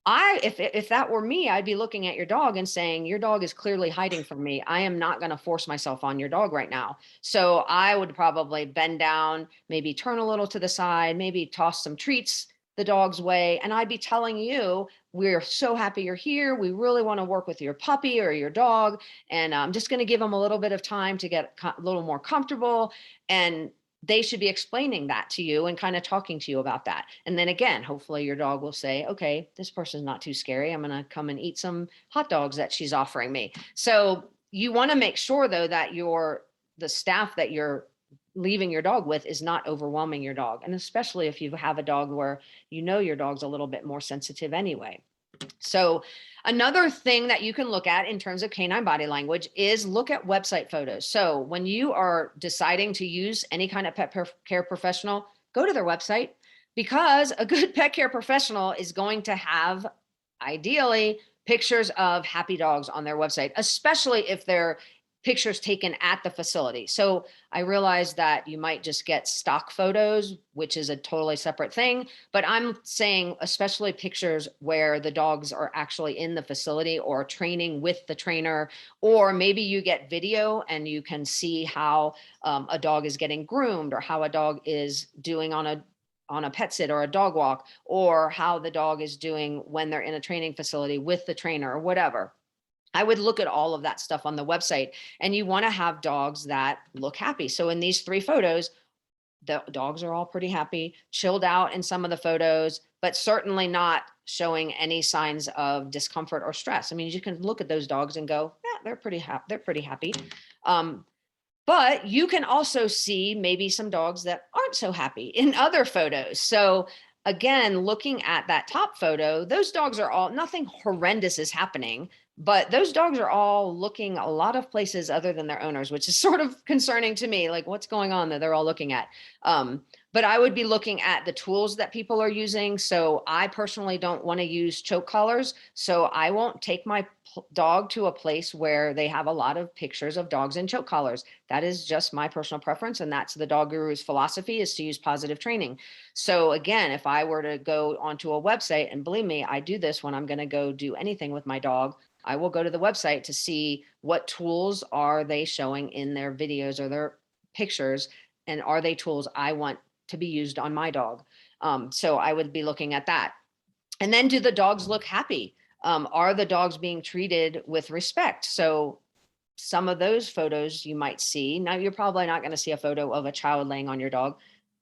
If that were me, I'd be looking at your dog and saying, your dog is clearly hiding from me. I am not going to force myself on your dog right now. So I would probably bend down, maybe turn a little to the side, maybe toss some treats the dog's way. And I'd be telling you, we're so happy you're here. We really want to work with your puppy or your dog. And I'm just going to give them a little bit of time to get a little more comfortable. And they should be explaining that to you and kind of talking to you about that. And then again, hopefully your dog will say, okay, this person's not too scary. I'm going to come and eat some hot dogs that she's offering me. So you want to make sure though, that the staff that you're leaving your dog with is not overwhelming your dog. And especially if you have a dog where you know your dog's a little bit more sensitive anyway. So another thing that you can look at in terms of canine body language is look at website photos. So when you are deciding to use any kind of pet care professional, go to their website, because a good pet care professional is going to have ideally pictures of happy dogs on their website, especially if they're pictures taken at the facility. So I realize that you might just get stock photos, which is a totally separate thing, but I'm saying especially pictures where the dogs are actually in the facility or training with the trainer, or maybe you get video and you can see how a dog is getting groomed or how a dog is doing on a pet sit or a dog walk, or how the dog is doing when they're in a training facility with the trainer or whatever. I would look at all of that stuff on the website, and you want to have dogs that look happy. So in these 3 photos, the dogs are all pretty happy, chilled out in some of the photos, but certainly not showing any signs of discomfort or stress. I mean, you can look at those dogs and go, yeah, they're pretty happy. They're pretty happy. But you can also see maybe some dogs that aren't so happy in other photos. So again, looking at that top photo, those dogs are all, nothing horrendous is happening, but those dogs are all looking a lot of places other than their owners, which is sort of concerning to me, like what's going on that they're all looking at. But I would be looking at the tools that people are using. So I personally don't want to use choke collars. So I won't take my dog to a place where they have a lot of pictures of dogs in choke collars. That is just my personal preference. And that's the dog guru's philosophy, is to use positive training. So again, if I were to go onto a website, and believe me, I do this when I'm going to go do anything with my dog, I will go to the website to see what tools are they showing in their videos or their pictures, and are they tools I want to be used on my dog. So I would be looking at that. And then, do the dogs look happy? Are the dogs being treated with respect? So some of those photos you might see. Now, you're probably not going to see a photo of a child laying on your dog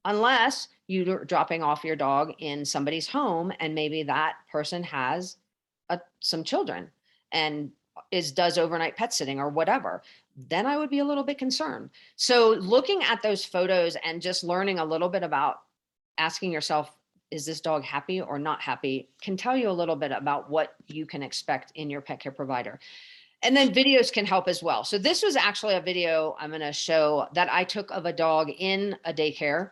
unless you're dropping off your dog in somebody's home and maybe that person has some children and does overnight pet sitting or whatever. Then I would be a little bit concerned. So looking at those photos and just learning a little bit about asking yourself, is this dog happy or not happy, can tell you a little bit about what you can expect in your pet care provider. And then videos can help as well. So this was actually a video I'm going to show that I took of a dog in a daycare,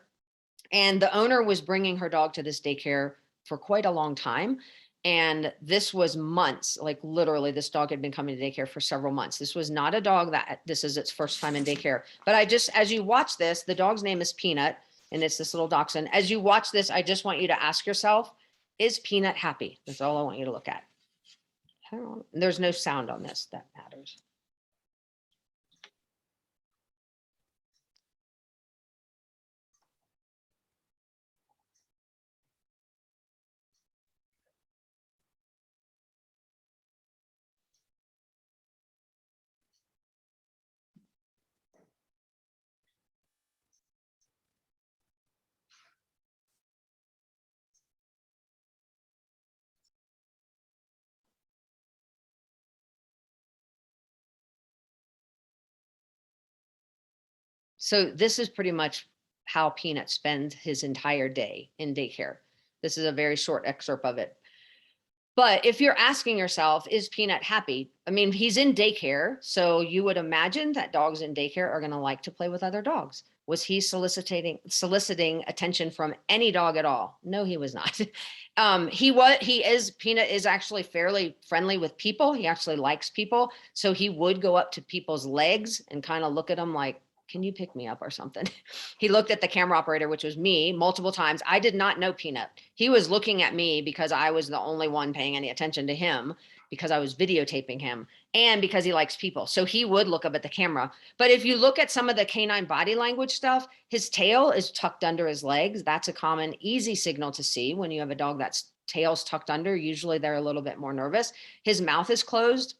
and the owner was bringing her dog to this daycare for quite a long time. And this was months, like literally this dog had been coming to daycare for several months. This was not a dog that this is its first time in daycare. But as you watch this, the dog's name is Peanut, and it's this little dachshund. As you watch this, I just want you to ask yourself, is Peanut happy? That's all I want you to look at. There's no sound on this that matters. So this is pretty much how Peanut spends his entire day in daycare. This is a very short excerpt of it. But if you're asking yourself, is Peanut happy? I mean, he's in daycare, so you would imagine that dogs in daycare are going to like to play with other dogs. Was he soliciting attention from any dog at all? No, he was not. Peanut is actually fairly friendly with people. He actually likes people. So he would go up to people's legs and kind of look at them like, can you pick me up or something? He looked at the camera operator, which was me, multiple times. I did not know Peanut. He was looking at me because I was the only one paying any attention to him, because I was videotaping him and because he likes people. So he would look up at the camera. But if you look at some of the canine body language stuff, his tail is tucked under his legs. That's a common, easy signal to see when you have a dog that's tail's tucked under. Usually they're a little bit more nervous. His mouth is closed,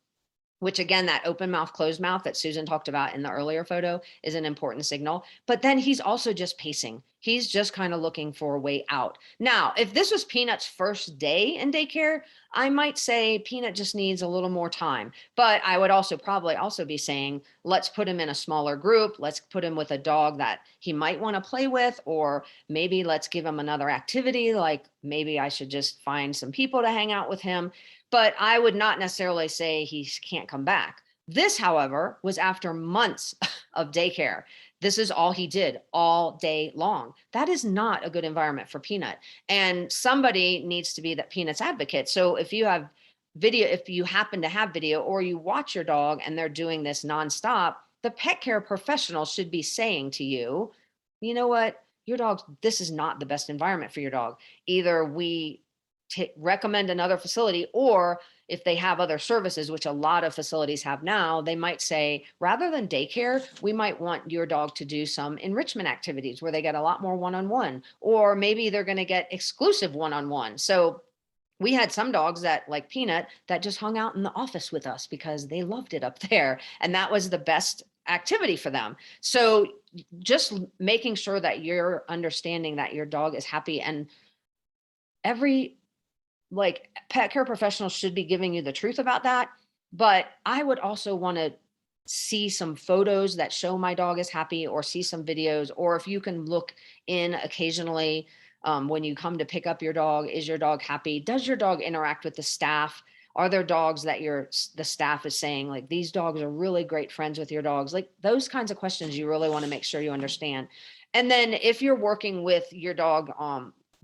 which again, that open mouth, closed mouth that Susan talked about in the earlier photo is an important signal. But then he's also just pacing. He's just kind of looking for a way out. Now, if this was Peanut's first day in daycare, I might say Peanut just needs a little more time. But I would also probably also be saying, let's put him in a smaller group. Let's put him with a dog that he might want to play with, or maybe let's give him another activity. Like maybe I should just find some people to hang out with him. But I would not necessarily say he can't come back. This, however, was after months of daycare. This is all he did all day long. That is not a good environment for Peanut. And somebody needs to be that Peanut's advocate. So if you have video, if you happen to have video, or you watch your dog and they're doing this nonstop, the pet care professional should be saying to you, you know what, your dog, this is not the best environment for your dog. Either we recommend another facility, or if they have other services, which a lot of facilities have now, they might say, rather than daycare, we might want your dog to do some enrichment activities where they get a lot more one-on-one, or maybe they're going to get exclusive one-on-one. So we had some dogs that, like Peanut, that just hung out in the office with us because they loved it up there. And that was the best activity for them. So just making sure that you're understanding that your dog is happy, and every pet care professionals should be giving you the truth about that. But I would also want to see some photos that show my dog is happy, or see some videos, or if you can look in occasionally when you come to pick up your dog, is your dog happy? Does your dog interact with the staff? Are there dogs that the staff is saying, like, these dogs are really great friends with your dogs? Like those kinds of questions you really want to make sure you understand. And then if you're working with your dog,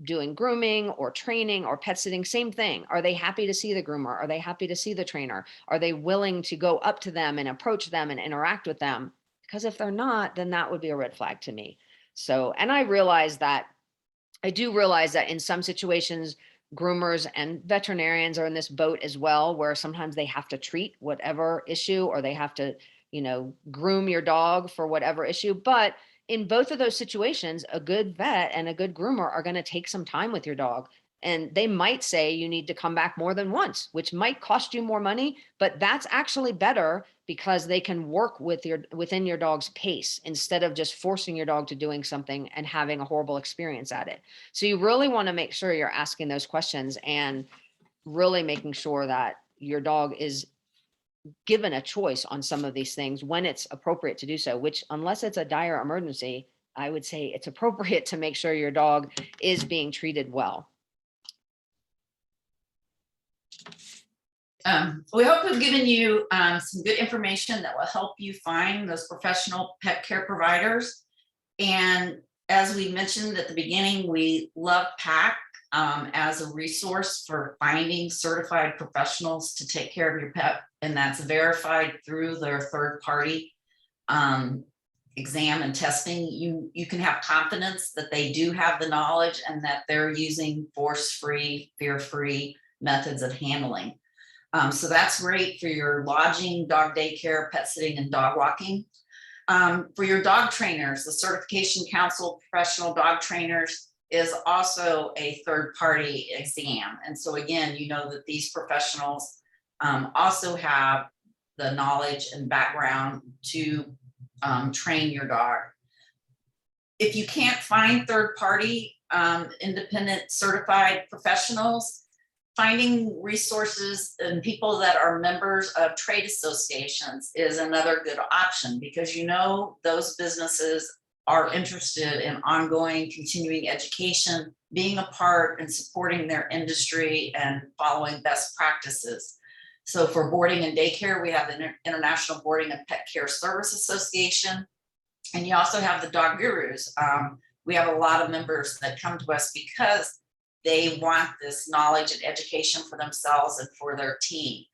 doing grooming or training or pet sitting, same thing. Are they happy to see the groomer? Are they happy to see the trainer? Are they willing to go up to them and approach them and interact with them? Because if they're not, then that would be a red flag to me. So, and I do realize that in some situations, groomers and veterinarians are in this boat as well, where sometimes they have to treat whatever issue, or they have to, groom your dog for whatever issue. But in both of those situations, a good vet and a good groomer are going to take some time with your dog. And they might say you need to come back more than once, which might cost you more money, but that's actually better because they can work within your dog's pace instead of just forcing your dog to doing something and having a horrible experience at it. So you really want to make sure you're asking those questions and really making sure that your dog is given a choice on some of these things when it's appropriate to do so, which, unless it's a dire emergency, I would say it's appropriate to make sure your dog is being treated well. We hope we've given you some good information that will help you find those professional pet care providers. And as we mentioned at the beginning, we love PAC as a resource for finding certified professionals to take care of your pet. And that's verified through their third party exam and testing. You can have confidence that they do have the knowledge and that they're using force-free, fear-free methods of handling. So that's great for your lodging, dog daycare, pet sitting, and dog walking. For your dog trainers, the Certification Council Professional Dog Trainers is also a third-party exam. And so again, you know that these professionals also have the knowledge and background to train your dog. If you can't find third-party independent certified professionals, finding resources and people that are members of trade associations is another good option, because you know those businesses are interested in ongoing continuing education, being a part and supporting their industry and following best practices. So for boarding and daycare, we have the International Boarding and Pet Care Service Association. And you also have the Dog Gurus. We have a lot of members that come to us because they want this knowledge and education for themselves and for their team.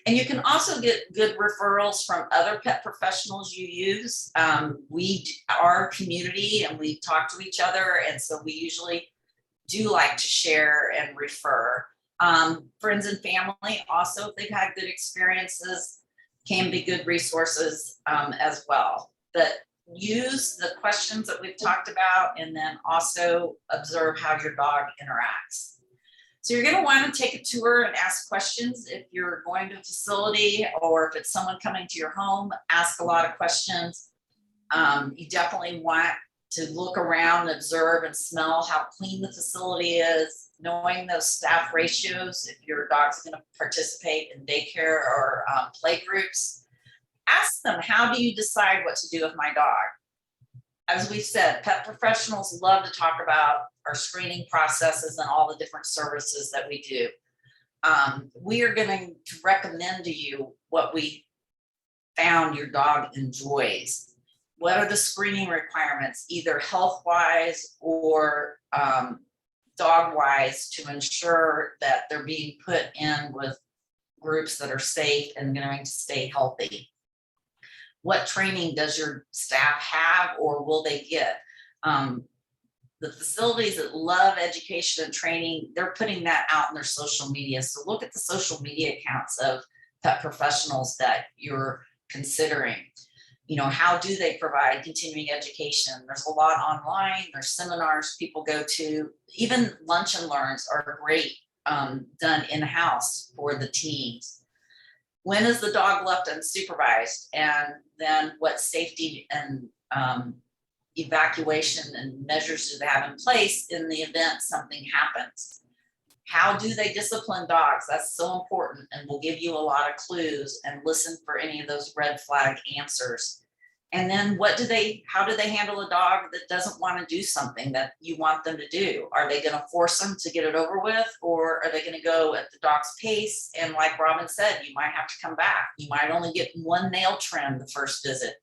And you can also get good referrals from other pet professionals you use. We are a community and we talk to each other. And so we usually do like to share and refer. Friends and family also, if they've had good experiences, can be good resources as well. But use the questions that we've talked about, and then also observe how your dog interacts. So you're going to want to take a tour and ask questions. If you're going to a facility or if it's someone coming to your home, ask a lot of questions. You definitely want to look around, observe and smell how clean the facility is, knowing those staff ratios. If your dog's going to participate in daycare or play groups, ask them, how do you decide what to do with my dog? As we said, pet professionals love to talk about our screening processes and all the different services that we do. We are going to recommend to you what we found your dog enjoys. What are the screening requirements, either health-wise or dog-wise, to ensure that they're being put in with groups that are safe and going to stay healthy? What training does your staff have or will they get? The facilities that love education and training, they're putting that out in their social media. So look at the social media accounts of pet professionals that you're considering. You know, how do they provide continuing education? There's a lot online, there's seminars people go to, even lunch and learns are great, done in-house for the teams. When is the dog left unsupervised? And then what safety and evacuation and measures do they have in place in the event something happens? How do they discipline dogs? That's so important, and will give you a lot of clues, and listen for any of those red flag answers. And then how do they handle a dog that doesn't want to do something that you want them to do? Are they going to force them to get it over with, or are they going to go at the dog's pace? And like Robin said, you might have to come back. You might only get one nail trim the first visit,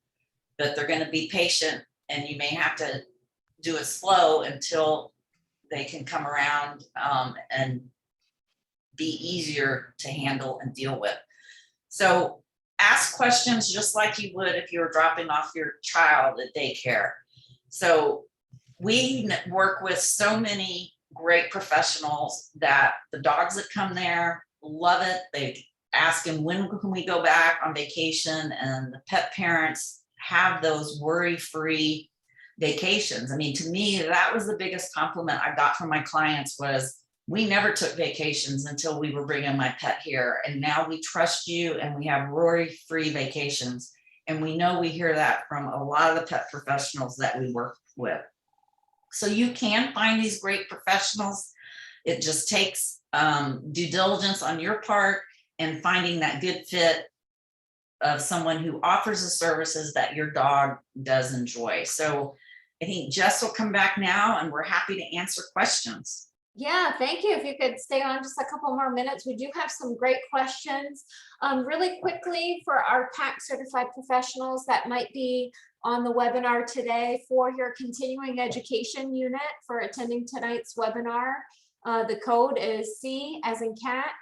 but they're going to be patient, and you may have to do it slow until they can come around and be easier to handle and deal with. So ask questions just like you would if you were dropping off your child at daycare. So we work with so many great professionals that the dogs that come there love it. They ask them, when can we go back on vacation? And the pet parents have those worry-free vacations. I mean, to me, that was the biggest compliment I got from my clients was, we never took vacations until we were bringing my pet here. And now we trust you and we have worry-free vacations. And we know we hear that from a lot of the pet professionals that we work with. So you can find these great professionals. It just takes due diligence on your part and finding that good fit of someone who offers the services that your dog does enjoy. So I think Jess will come back now and we're happy to answer questions. Yeah, thank you. If you could stay on just a couple more minutes, we do have some great questions. Really quickly, for our PAC certified professionals that might be on the webinar today for your continuing education unit for attending tonight's webinar, the code is C as in cat,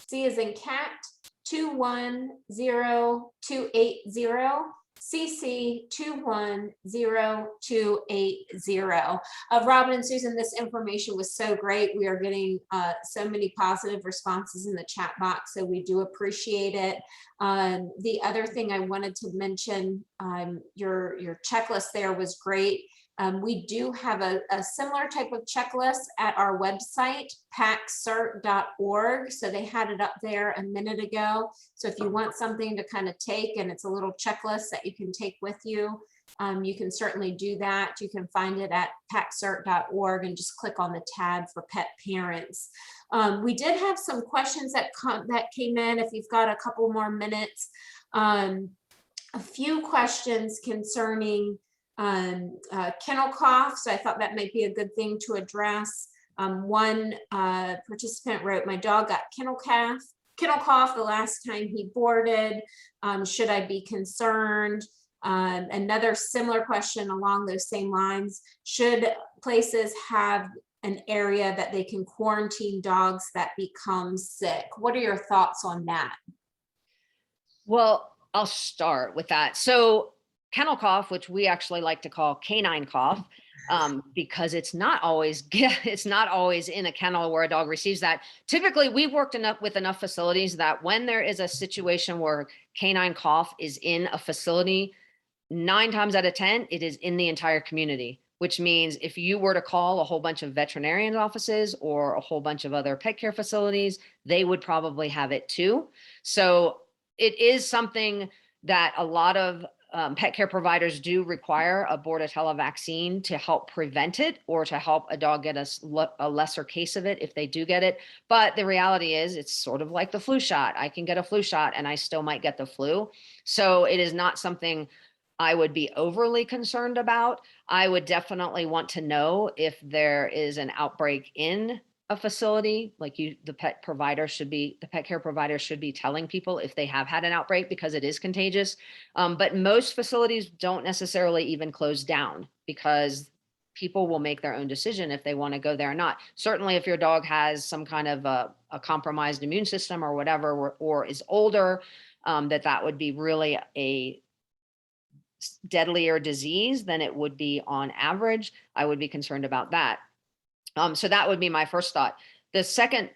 210280. CC 210280. Robin and Susan, this information was so great. We are getting so many positive responses in the chat box, so we do appreciate it. The other thing I wanted to mention, your checklist there was great. We do have a similar type of checklist at our website, paccert.org. So they had it up there a minute ago. So if you want something to kind of take, and it's a little checklist that you can take with you, you can certainly do that. You can find it at paccert.org and just click on the tab for pet parents. We did have some questions that came in. If you've got a couple more minutes, a few questions concerning kennel cough. So I thought that might be a good thing to address. One participant wrote, "My dog got kennel cough the last time he boarded. Should I be concerned?" Another similar question along those same lines: should places have an area that they can quarantine dogs that become sick? What are your thoughts on that? Well, I'll start with that. So kennel cough, which we actually like to call canine cough, because it's not always in a kennel where a dog receives that. Typically, we've worked with enough facilities that when there is a situation where canine cough is in a facility, 9 times out of 10, it is in the entire community, which means if you were to call a whole bunch of veterinarian offices or a whole bunch of other pet care facilities, they would probably have it too. So it is something that a lot of pet care providers do require a Bordetella vaccine to help prevent it or to help a dog get a lesser case of it if they do get it. But the reality is it's sort of like the flu shot. I can get a flu shot and I still might get the flu. So it is not something I would be overly concerned about. I would definitely want to know if there is an outbreak in a facility, like the pet care provider should be telling people if they have had an outbreak, because it is contagious. But most facilities don't necessarily even close down, because people will make their own decision if they want to go there or not. Certainly if your dog has some kind of a compromised immune system or whatever, or is older, that would be really a deadlier disease than it would be on average. I would be concerned about that. So that would be my first thought. The second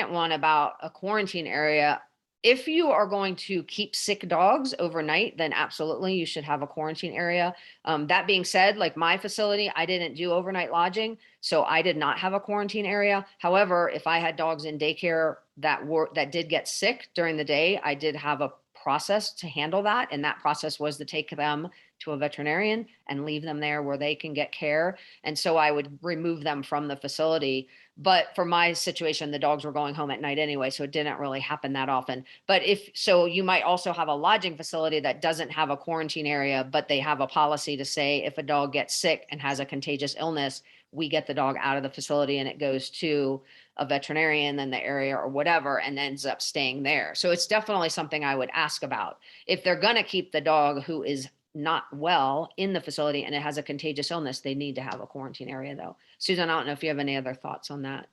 one about a quarantine area, if you are going to keep sick dogs overnight, then absolutely you should have a quarantine area. That being said, like my facility, I didn't do overnight lodging, so I did not have a quarantine area. However, if I had dogs in daycare that did get sick during the day, I did have a process to handle that. And that process was to take them to a veterinarian and leave them there where they can get care. And so I would remove them from the facility. But for my situation, the dogs were going home at night anyway, so it didn't really happen that often. But you might also have a lodging facility that doesn't have a quarantine area, but they have a policy to say if a dog gets sick and has a contagious illness, we get the dog out of the facility and it goes to a veterinarian in the area or whatever and ends up staying there. So it's definitely something I would ask about. If they're going to keep the dog who is not well in the facility and it has a contagious illness, they need to have a quarantine area though. Susan, I don't know if you have any other thoughts on that.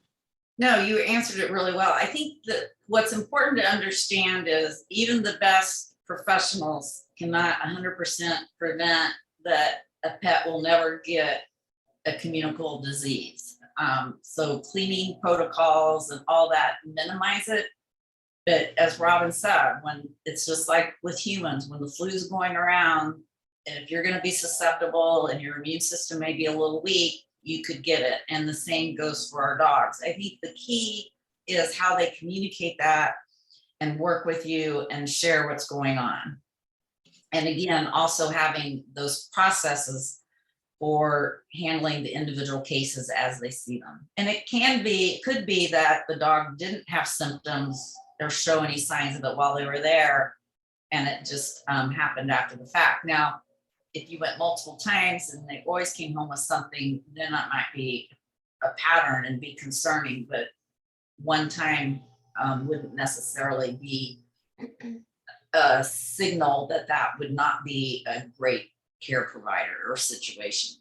No, you answered it really well. I think that what's important to understand is even the best professionals cannot 100% prevent that a pet will never get a communicable disease. So cleaning protocols and all that minimize it. But as Robin said, when it's just like with humans, when the flu is going around, and if you're going to be susceptible and your immune system may be a little weak, you could get it. And the same goes for our dogs. I think the key is how they communicate that and work with you and share what's going on. And again, also having those processes for handling the individual cases as they see them. And it could be that the dog didn't have symptoms or show any signs of it while they were there, and it just happened after the fact. Now, if you went multiple times and they always came home with something, then that might be a pattern and be concerning, but one time wouldn't necessarily be a signal that would not be a great care provider or situation.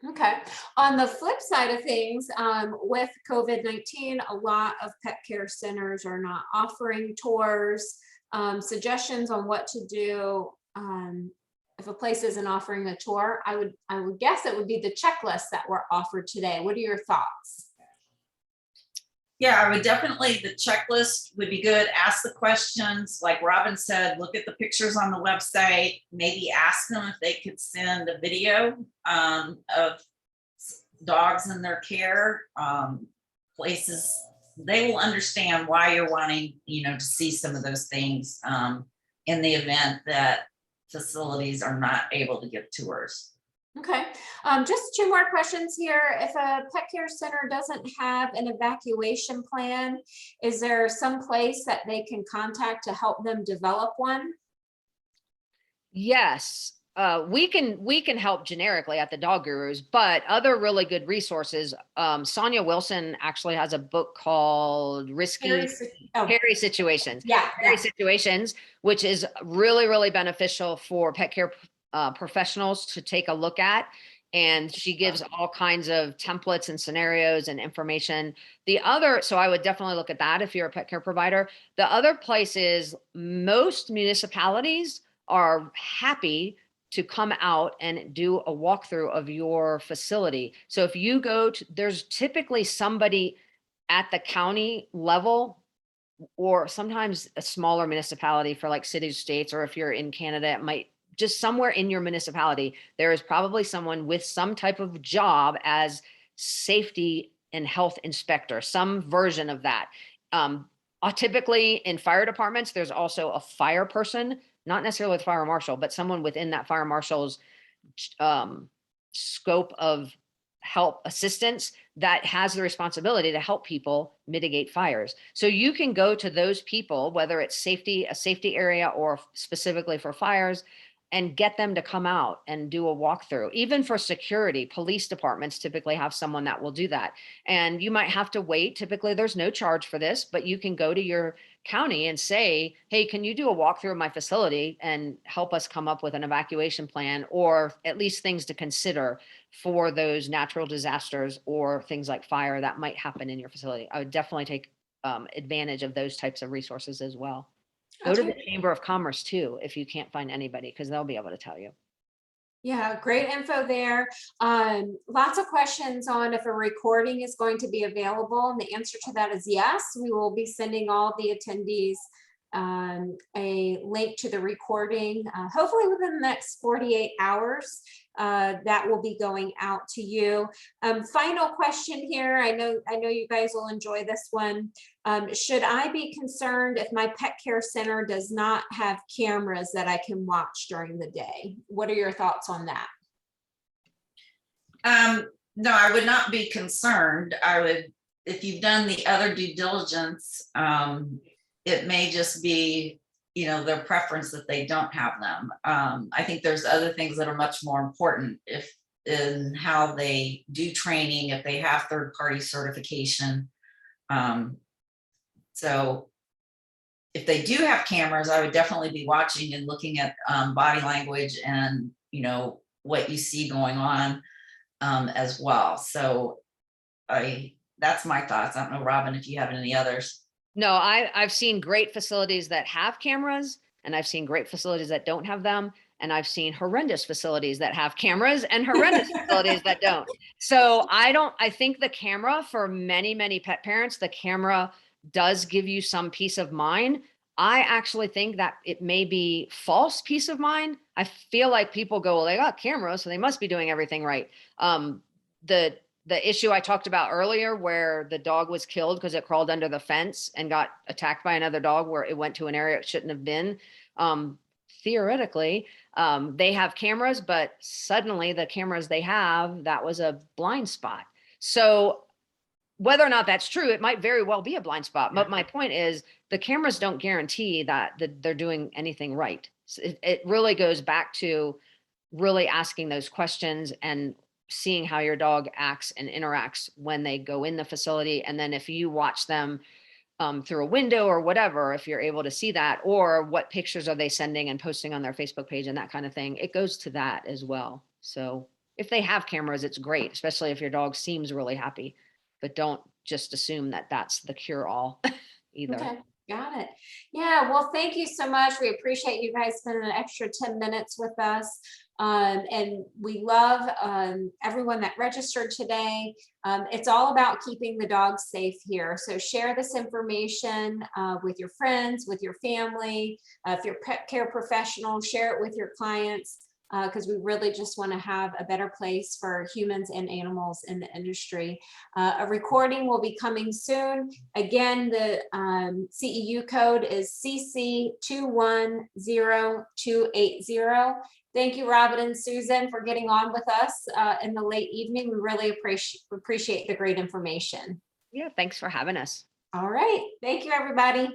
Okay. On the flip side of things, with COVID-19, a lot of pet care centers are not offering tours. Suggestions on what to do if a place isn't offering a tour, I would guess it would be the checklist that were offered today. What are your thoughts? Yeah, I would definitely, the checklist would be good. Ask the questions. Like Robin said, look at the pictures on the website, maybe ask them if they could send a video of dogs in their care, places. They will understand why you're wanting, to see some of those things in the event that facilities are not able to give tours. Okay, just two more questions here. If a pet care center doesn't have an evacuation plan, is there some place that they can contact to help them develop one? Yes, we can help generically at the Dog Gurus, but other really good resources. Sonia Wilson actually has a book called Risky Oh, Hairy Situations. yeah, Hairy yeah. Situations, which is really, really beneficial for pet care professionals to take a look at. And she gives all kinds of templates and scenarios and information. So I would definitely look at that if you're a pet care provider. The other place is most municipalities are happy to come out and do a walkthrough of your facility. So if you go to, there's typically somebody at the county level, or sometimes a smaller municipality for like cities, states, or if you're in Canada, it might just somewhere in your municipality, there is probably someone with some type of job as safety and health inspector, some version of that. Typically in fire departments, there's also a fire person, not necessarily the fire marshal, but someone within that fire marshal's scope of help assistance that has the responsibility to help people mitigate fires. So you can go to those people, whether it's a safety area or specifically for fires, and get them to come out and do a walkthrough. Even for security, police departments typically have someone that will do that. And you might have to wait. Typically, there's no charge for this, but you can go to your county and say, hey, can you do a walkthrough of my facility and help us come up with an evacuation plan, or at least things to consider for those natural disasters or things like fire that might happen in your facility. I would definitely take advantage of those types of resources as well. Go to the Chamber of Commerce too, if you can't find anybody, because they'll be able to tell you. Yeah, great info there. Lots of questions on if a recording is going to be available, and the answer to that is yes. We will be sending all the attendees a link to the recording, hopefully within the next 48 hours. That will be going out to you. Final question here. I know you guys will enjoy this one. Should I be concerned if my pet care center does not have cameras that I can watch during the day? What are your thoughts on that? No, I would not be concerned. I would, if you've done the other due diligence, it may just be, their preference that they don't have them. I think there's other things that are much more important in how they do training, if they have third-party certification. So if they do have cameras, I would definitely be watching and looking at body language and, what you see going on as well. So that's my thoughts. I don't know, Robin, if you have any others. No, I've seen great facilities that have cameras, and I've seen great facilities that don't have them. And I've seen horrendous facilities that have cameras and horrendous facilities that don't. So I think the camera, for many, many pet parents, the camera does give you some peace of mind. I actually think that it may be false peace of mind. I feel like people go, well, they got cameras, so they must be doing everything right. The issue I talked about earlier, where the dog was killed because it crawled under the fence and got attacked by another dog, where it went to an area it shouldn't have been. Theoretically, they have cameras, but suddenly the cameras they have, that was a blind spot. So whether or not that's true, it might very well be a blind spot. But my point is, the cameras don't guarantee that they're doing anything right. So it really goes back to really asking those questions and seeing how your dog acts and interacts when they go in the facility. And then if you watch them through a window or whatever, if you're able to see that, or what pictures are they sending and posting on their Facebook page and that kind of thing, it goes to that as well. So if they have cameras, it's great, especially if your dog seems really happy, but don't just assume that that's the cure all either. Okay, got it. Yeah, well, thank you so much. We appreciate you guys spending an extra 10 minutes with us. And we love everyone that registered today. It's all about keeping the dogs safe here. So share this information with your friends, with your family. If you're a pet care professional, share it with your clients. because we really just want to have a better place for humans and animals in the industry. A recording will be coming soon. Again, the CEU code is CC210280. Thank you, Robin and Susan, for getting on with us in the late evening. We really appreciate the great information. Yeah, thanks for having us. All right. Thank you, everybody.